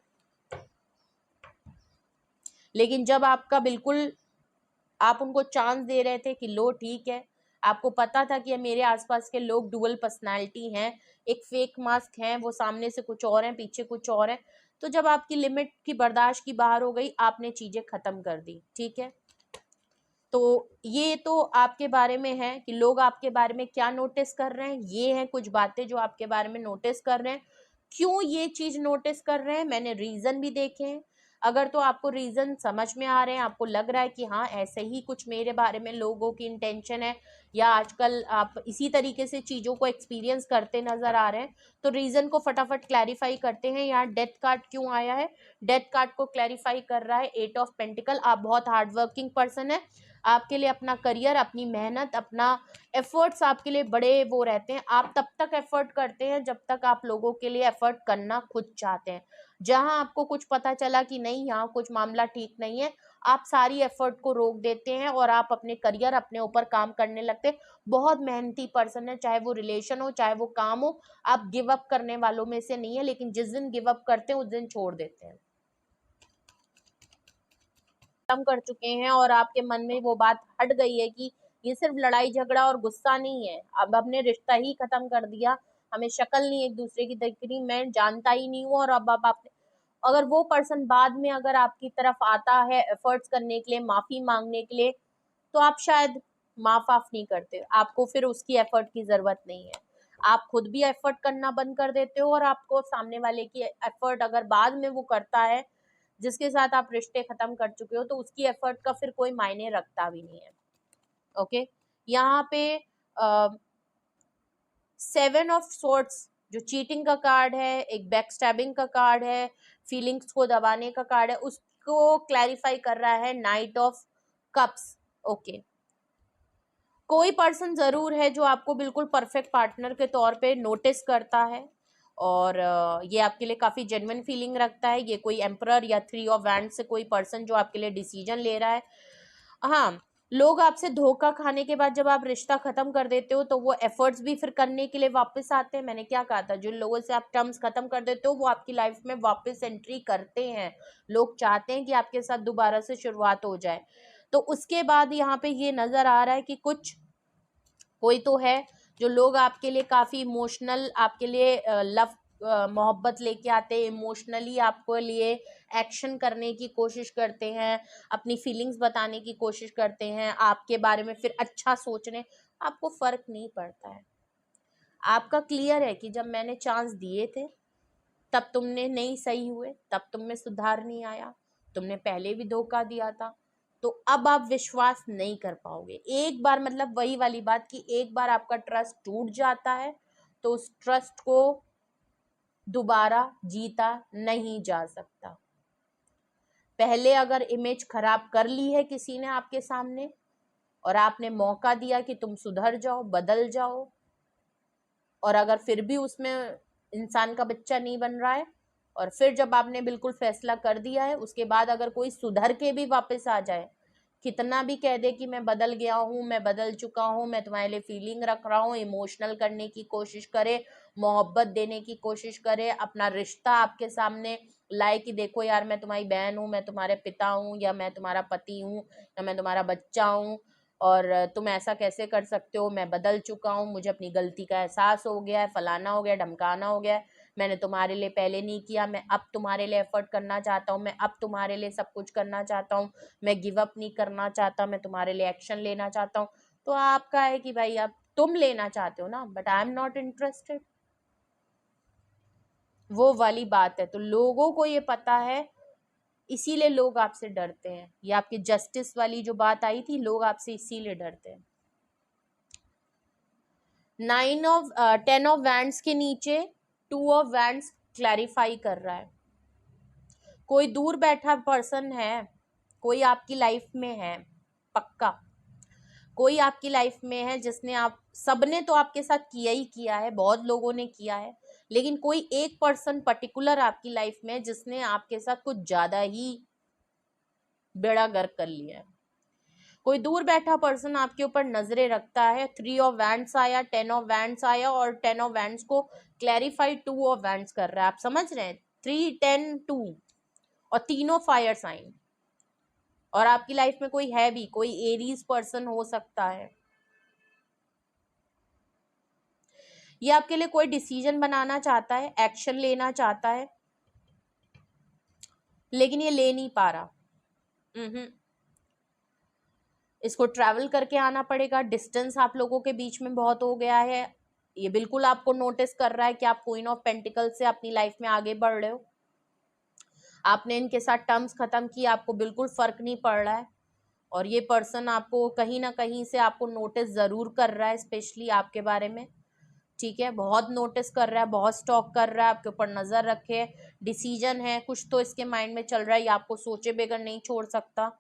लेकिन जब आपका बिल्कुल आप उनको चांस दे रहे थे कि लो ठीक है, आपको पता था कि मेरे आसपास के लोग डुअल पर्सनालिटी हैं, एक फेक मास्क हैं, वो सामने से कुछ और हैं, पीछे कुछ और हैं। तो जब आपकी लिमिट की बर्दाश्त की बाहर हो गई, आपने चीजें खत्म कर दी। ठीक है, तो ये तो आपके बारे में है कि लोग आपके बारे में क्या नोटिस कर रहे हैं। ये हैं कुछ बातें जो आपके बारे में नोटिस कर रहे हैं। क्यों ये चीज नोटिस कर रहे हैं, मैंने रीजन भी देखे हैं। अगर तो आपको रीजन समझ में आ रहे हैं, आपको लग रहा है कि हाँ ऐसे ही कुछ मेरे बारे में लोगों की इंटेंशन है, या आजकल आप इसी तरीके से चीजों को एक्सपीरियंस करते नजर आ रहे हैं, तो रीजन को फटाफट क्लैरिफाई करते हैं। यहाँ डेथ कार्ड क्यों आया है? डेथ कार्ड को क्लैरिफाई कर रहा है 8 ऑफ पेंटिकल। आप बहुत हार्ड वर्किंग पर्सन है। आपके लिए अपना करियर, अपनी मेहनत, अपना एफर्ट्स आपके लिए बड़े वो रहते हैं। आप तब तक एफर्ट करते हैं जब तक आप लोगों के लिए एफर्ट करना खुद चाहते हैं। जहां आपको कुछ पता चला कि नहीं यहाँ कुछ मामला ठीक नहीं है, आप सारी एफर्ट को रोक देते हैं और आप अपने करियर, अपने ऊपर काम करने लगते हैं। बहुत मेहनती पर्सन है, चाहे वो रिलेशन हो चाहे वो काम हो। आप गिव अप करने वालों में से नहीं है, लेकिन जिस दिन गिव अप करते हैं उस दिन छोड़ देते हैं। खत्म कर चुके हैं और आपके मन में वो बात हट गई है कि ये सिर्फ लड़ाई झगड़ा और गुस्सा नहीं है, अब हमने रिश्ता ही खत्म कर दिया, हमें शक्ल नहीं एक दूसरे की दिख रही, मैं जानता ही नहीं हूँ। और अब आप अगर वो पर्सन बाद में अगर आपकी तरफ आता है एफर्ट्स करने के लिए, माफी मांगने के लिए, तो आप शायद माफ आफ नहीं करते, आपको फिर उसकी एफर्ट की जरूरत नहीं है। आप खुद भी एफर्ट करना बंद कर देते हो, और आपको सामने वाले की एफर्ट अगर बाद में वो करता है जिसके साथ आप रिश्ते खत्म कर चुके हो, तो उसकी एफर्ट का फिर कोई मायने रखता भी नहीं है। ओके, यहाँ पे 7 ऑफ सोर्ट्स जो चीटिंग का कार्ड है, एक बैक स्टैबिंग का कार्ड है, फीलिंग्स को दबाने का कार्ड है, उसको क्लैरिफाई कर रहा है नाइट ऑफ कप्स। ओके, कोई पर्सन जरूर है जो आपको बिल्कुल परफेक्ट पार्टनर के तौर पे नोटिस करता है, और ये आपके लिए काफी जेन्युइन फीलिंग रखता है। ये कोई एम्परर या 3 ऑफ वैंड से कोई पर्सन जो आपके लिए डिसीजन ले रहा है। हाँ, लोग आपसे धोखा खाने के बाद जब आप रिश्ता खत्म कर देते हो तो वो एफर्ट्स भी फिर करने के लिए वापस आते हैं। मैंने क्या कहा था, जिन लोगों से आप टर्म्स खत्म कर देते हो वो आपकी लाइफ में वापस एंट्री करते हैं। लोग चाहते हैं कि आपके साथ दोबारा से शुरुआत हो जाए। तो उसके बाद यहाँ पे ये नजर आ रहा है कि कुछ कोई तो है जो लोग आपके लिए काफी इमोशनल, आपके लिए लव मोहब्बत लेके आते हैं, इमोशनली आपको लिए एक्शन करने की कोशिश करते हैं, अपनी फीलिंग्स बताने की कोशिश करते हैं, आपके बारे में फिर अच्छा सोचने। आपको फर्क नहीं पड़ता है। आपका क्लियर है कि जब मैंने चांस दिए थे तब तुमने नहीं सही हुए, तब तुम में सुधार नहीं आया, तुमने पहले भी धोखा दिया था, तो अब आप विश्वास नहीं कर पाओगे। एक बार, मतलब वही वाली बात कि एक बार आपका ट्रस्ट टूट जाता है तो उस ट्रस्ट को दोबारा जीता नहीं जा सकता। पहले अगर इमेज खराब कर ली है किसी ने आपके सामने और आपने मौका दिया कि तुम सुधर जाओ, बदल जाओ, और अगर फिर भी उसमें इंसान का बच्चा नहीं बन रहा है, और फिर जब आपने बिल्कुल फैसला कर दिया है उसके बाद अगर कोई सुधर के भी वापस आ जाए कितना भी कह दे कि मैं बदल गया हूँ, मैं बदल चुका हूँ, मैं तुम्हारे लिए फीलिंग रख रहा हूँ, इमोशनल करने की कोशिश करे, मोहब्बत देने की कोशिश करे, अपना रिश्ता आपके सामने लाए कि देखो यार मैं तुम्हारी बहन हूँ, मैं तुम्हारे पिता हूँ, या मैं तुम्हारा पति हूँ, या मैं तुम्हारा बच्चा हूँ, और तुम ऐसा कैसे कर सकते हो, मैं बदल चुका हूँ, मुझे अपनी गलती का एहसास हो गया है, फलाना हो गया, ढमकाना हो गया है, मैंने तुम्हारे लिए पहले नहीं किया, मैं अब तुम्हारे लिए एफर्ट करना चाहता हूँ, मैं अब तुम्हारे लिए सब कुछ करना चाहता हूँ, मैं गिव अप नहीं करना चाहता, मैं तुम्हारे लिए एक्शन लेना चाहता हूँ। तो आपका है कि भाई अब तुम लेना चाहते हो ना, but I am not interested, वो वाली बात है। तो लोगों को ये पता है, इसीलिए लोग आपसे डरते हैं। ये आपकी जस्टिस वाली जो बात आई थी, लोग आपसे इसीलिए डरते हैं। 10 ऑफ वैंड्स के नीचे 2 ऑफ वैंड्स क्लैरिफाई कर रहा है। कोई दूर बैठा पर्सन है, कोई आपकी लाइफ में है, पक्का कोई आपकी लाइफ में है जिसने आप सबने तो आपके साथ किया ही किया है, बहुत लोगों ने किया है, लेकिन कोई एक पर्सन पर्टिकुलर आपकी लाइफ में है जिसने आपके साथ कुछ ज्यादा ही बेड़ा गर्क कर लिया है। कोई दूर बैठा पर्सन आपके ऊपर नजरें रखता है। 3 ऑफ वैंड्स आया, 10 ऑफ वैंड्स आया, और 10 ऑफ वैंड्स को क्लैरिफाई 2 ऑफ वैंड्स कर रहा है। आप समझ रहे हैं, 3 10 2, और तीनों फायर साइन। और आपकी लाइफ में कोई है भी, कोई एरीज पर्सन हो सकता है। ये आपके लिए कोई डिसीजन बनाना चाहता है, एक्शन लेना चाहता है, लेकिन ये ले नहीं पा रहा। इसको ट्रैवल करके आना पड़ेगा। डिस्टेंस आप लोगों के बीच में बहुत हो गया है। ये बिल्कुल आपको नोटिस कर रहा है कि आप क्वीन ऑफ पेंटिकल से अपनी लाइफ में आगे बढ़ रहे हो। आपने इनके साथ टर्म्स खत्म किए, आपको बिल्कुल फर्क नहीं पड़ रहा है। और ये पर्सन आपको कहीं ना कहीं से आपको नोटिस जरूर कर रहा है, स्पेशली आपके बारे में। ठीक है, बहुत नोटिस कर रहा है, बहुत स्टॉक कर रहा है, आपके ऊपर नजर रखे, डिसीजन है कुछ तो इसके माइंड में चल रहा है, ये आपको सोचे बगैर नहीं छोड़ सकता।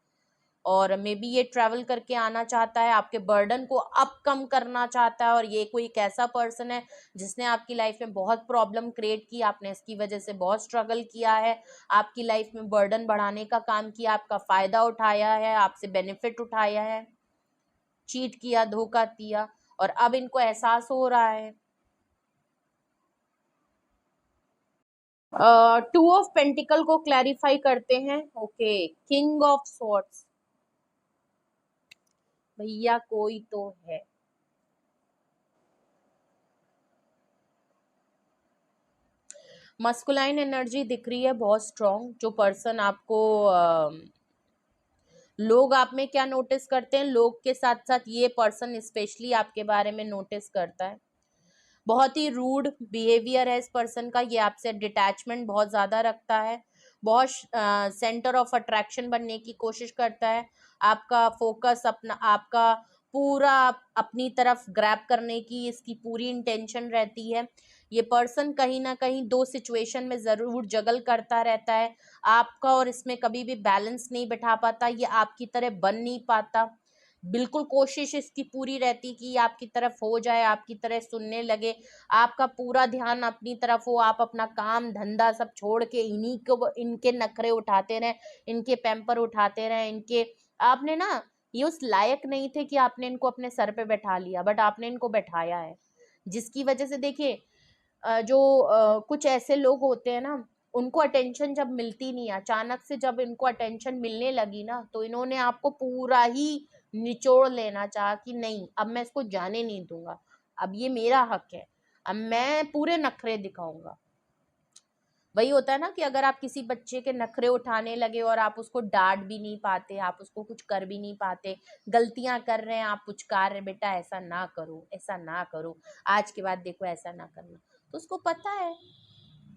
और मे बी ये ट्रैवल करके आना चाहता है, आपके बर्डन को अप कम करना चाहता है। और ये कोई एक ऐसा पर्सन है जिसने आपकी लाइफ में बहुत प्रॉब्लम क्रिएट की, आपने इसकी वजह से बहुत स्ट्रगल किया है, आपकी लाइफ में बर्डन बढ़ाने का काम किया, आपका फायदा उठाया है, आपसे बेनिफिट उठाया है, चीट किया, धोखा दिया, और अब इनको एहसास हो रहा है। 2 ऑफ पेंटिकल को क्लैरिफाई करते हैं। ओके, किंग ऑफ सॉर्ड्स, भैया कोई तो है। मस्कुलाइन एनर्जी दिख रही है बहुत स्ट्रॉन्ग। जो पर्सन आपको लोग आप में क्या नोटिस करते हैं, लोग के साथ साथ ये पर्सन स्पेशली आपके बारे में नोटिस करता है। बहुत ही रूड बिहेवियर है इस पर्सन का, ये आपसे डिटैचमेंट बहुत ज़्यादा रखता है, बहुत सेंटर ऑफ अट्रैक्शन बनने की कोशिश करता है, आपका फोकस अपना आपका पूरा अपनी तरफ ग्रैब करने की इसकी पूरी इंटेंशन रहती है। ये पर्सन कहीं ना कहीं दो सिचुएशन में ज़रूर जगल करता रहता है, आपका और इसमें कभी भी बैलेंस नहीं बैठा पाता, ये आपकी तरह बन नहीं पाता। बिल्कुल कोशिश इसकी पूरी रहती कि आपकी तरफ हो जाए, आपकी तरह सुनने लगे, आपका पूरा ध्यान अपनी तरफ हो, आप अपना काम धंधा सब छोड़ के इन्हीं को इनके नखरे उठाते रहें, इनके पैम्पर उठाते रहें, इनके आपने ना ये उस लायक नहीं थे कि आपने इनको अपने सर पे बैठा लिया, बट आपने इनको बैठाया है, जिसकी वजह से देखिए जो कुछ ऐसे लोग होते हैं ना, उनको अटेंशन जब मिलती नहीं, अचानक से जब इनको अटेंशन मिलने लगी ना, तो इन्होंने आपको पूरा ही निचोड़ लेना चाहा कि नहीं अब मैं इसको जाने नहीं दूंगा, अब ये मेरा हक है, अब मैं पूरे नखरे दिखाऊंगा। वही होता है ना कि अगर आप किसी बच्चे के नखरे उठाने लगे और आप उसको डांट भी नहीं पाते, आप उसको कुछ कर भी नहीं पाते, गलतियां कर रहे हैं, आप पुचकार रहे बेटा ऐसा ना करो, ऐसा ना करो, आज के बाद देखो ऐसा ना करना, तो उसको पता है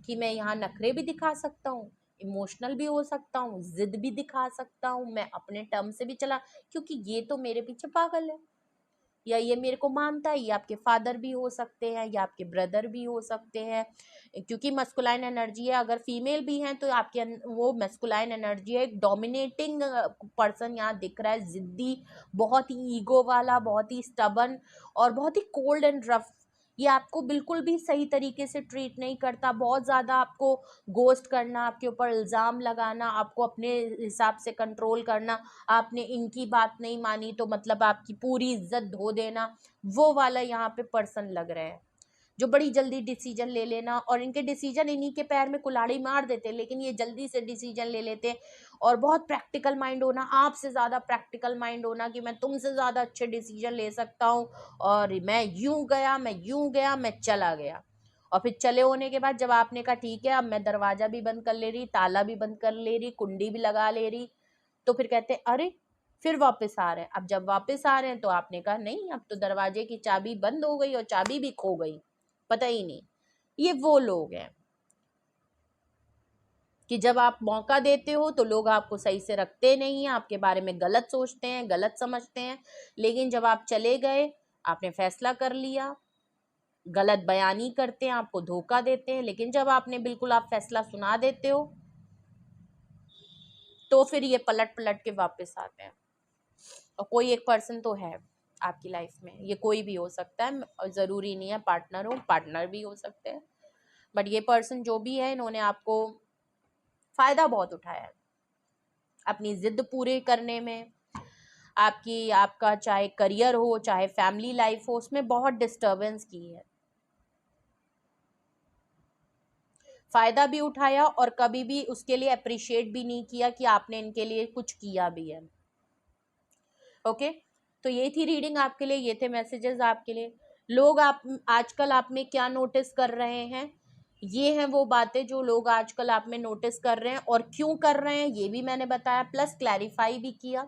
कि मैं यहाँ नखरे भी दिखा सकता हूँ, इमोशनल भी हो सकता हूँ, जिद भी दिखा सकता हूँ, मैं अपने टर्म से भी चला, क्योंकि ये तो मेरे पीछे पागल है, या ये मेरे को मानता है। ये आपके फादर भी हो सकते हैं, या आपके ब्रदर भी हो सकते हैं, क्योंकि मस्कुलाइन एनर्जी है। अगर फीमेल भी हैं तो आपके वो मस्कुलाइन एनर्जी है, एक डोमिनेटिंग पर्सन यहाँ दिख रहा है, जिद्दी, बहुत ही ईगो वाला, बहुत ही स्टबन, और बहुत ही कोल्ड एंड रफ। ये आपको बिल्कुल भी सही तरीके से ट्रीट नहीं करता, बहुत ज़्यादा आपको गोस्ट करना, आपके ऊपर इल्ज़ाम लगाना, आपको अपने हिसाब से कंट्रोल करना, आपने इनकी बात नहीं मानी तो मतलब आपकी पूरी इज्जत धो देना, वो वाला यहाँ पे पर्सन लग रहे हैं जो बड़ी जल्दी डिसीजन ले लेना, और इनके डिसीजन इन्हीं के पैर में कुल्हाड़ी मार देते हैं, लेकिन ये जल्दी से डिसीजन ले लेते हैं। और बहुत प्रैक्टिकल माइंड होना, आपसे ज़्यादा प्रैक्टिकल माइंड होना कि मैं तुमसे ज़्यादा अच्छे डिसीजन ले सकता हूँ, और मैं यूं गया, मैं यूं गया, मैं चला गया। और फिर चले होने के बाद जब आपने कहा ठीक है अब मैं दरवाजा भी बंद कर ले रही, ताला भी बंद कर ले रही, कुंडी भी लगा ले रही, तो फिर कहते अरे फिर वापस आ रहे हैं। अब जब वापस आ रहे हैं तो आपने कहा नहीं, अब तो दरवाजे की चाबी बंद हो गई और चाबी भी खो गई, पता ही नहीं। ये वो लोग हैं कि जब आप मौका देते हो तो लोग आपको सही से रखते नहीं हैं, आपके बारे में गलत सोचते हैं, गलत समझते हैं, लेकिन जब आप चले गए, आपने फैसला कर लिया, गलत बयानी करते हैं, आपको धोखा देते हैं, लेकिन जब आपने बिल्कुल आप फैसला सुना देते हो तो फिर ये पलट पलट के वापस आते हैं। और कोई एक पर्सन तो है आपकी लाइफ में, ये कोई भी हो सकता है, और ज़रूरी नहीं है पार्टनर हो, पार्टनर भी हो सकते हैं, बट ये पर्सन जो भी है इन्होंने आपको फ़ायदा बहुत उठाया है अपनी ज़िद पूरे करने में। आपका चाहे करियर हो, चाहे फैमिली लाइफ हो, उसमें बहुत डिस्टर्बेंस की है, फ़ायदा भी उठाया और कभी भी उसके लिए अप्रिशिएट भी नहीं किया कि आपने इनके लिए कुछ किया भी है। ओके, तो ये थी रीडिंग आपके लिए, ये थे मैसेजेस आपके लिए। लोग आप आजकल आप में क्या नोटिस कर रहे हैं, ये हैं वो बातें जो लोग आजकल आप में नोटिस कर रहे हैं, और क्यों कर रहे हैं ये भी मैंने बताया, प्लस क्लैरिफाई भी किया।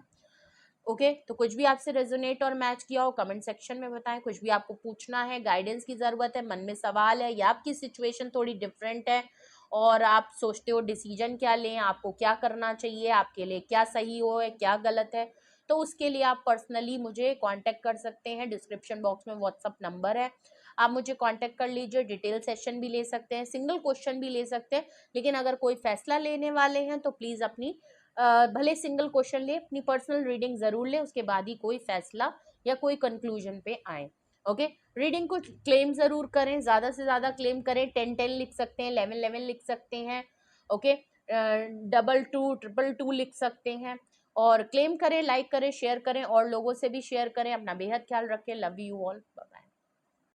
ओके, तो कुछ भी आपसे रेजोनेट और मैच किया हो कमेंट सेक्शन में बताएं, कुछ भी आपको पूछना है, गाइडेंस की ज़रूरत है, मन में सवाल है, या आपकी सिचुएशन थोड़ी डिफरेंट है और आप सोचते हो डिसीजन क्या लें, आपको क्या करना चाहिए, आपके लिए क्या सही हो है, क्या गलत है, तो उसके लिए आप पर्सनली मुझे कांटेक्ट कर सकते हैं। डिस्क्रिप्शन बॉक्स में व्हाट्सअप नंबर है, आप मुझे कांटेक्ट कर लीजिए। डिटेल सेशन भी ले सकते हैं, सिंगल क्वेश्चन भी ले सकते हैं, लेकिन अगर कोई फैसला लेने वाले हैं तो प्लीज़ अपनी भले सिंगल क्वेश्चन ले, अपनी पर्सनल रीडिंग ज़रूर ले, उसके बाद ही कोई फैसला या कोई कंक्लूजन पे आए। ओके, रीडिंग को क्लेम ज़रूर करें, ज़्यादा से ज़्यादा क्लेम करें, 10-10 लिख सकते हैं, 11-11 लिख सकते हैं। ओके, 22 222 लिख सकते हैं, और क्लेम करें, लाइक करें, शेयर करें, और लोगों से भी शेयर करें। अपना बेहद ख्याल रखें। Love you all.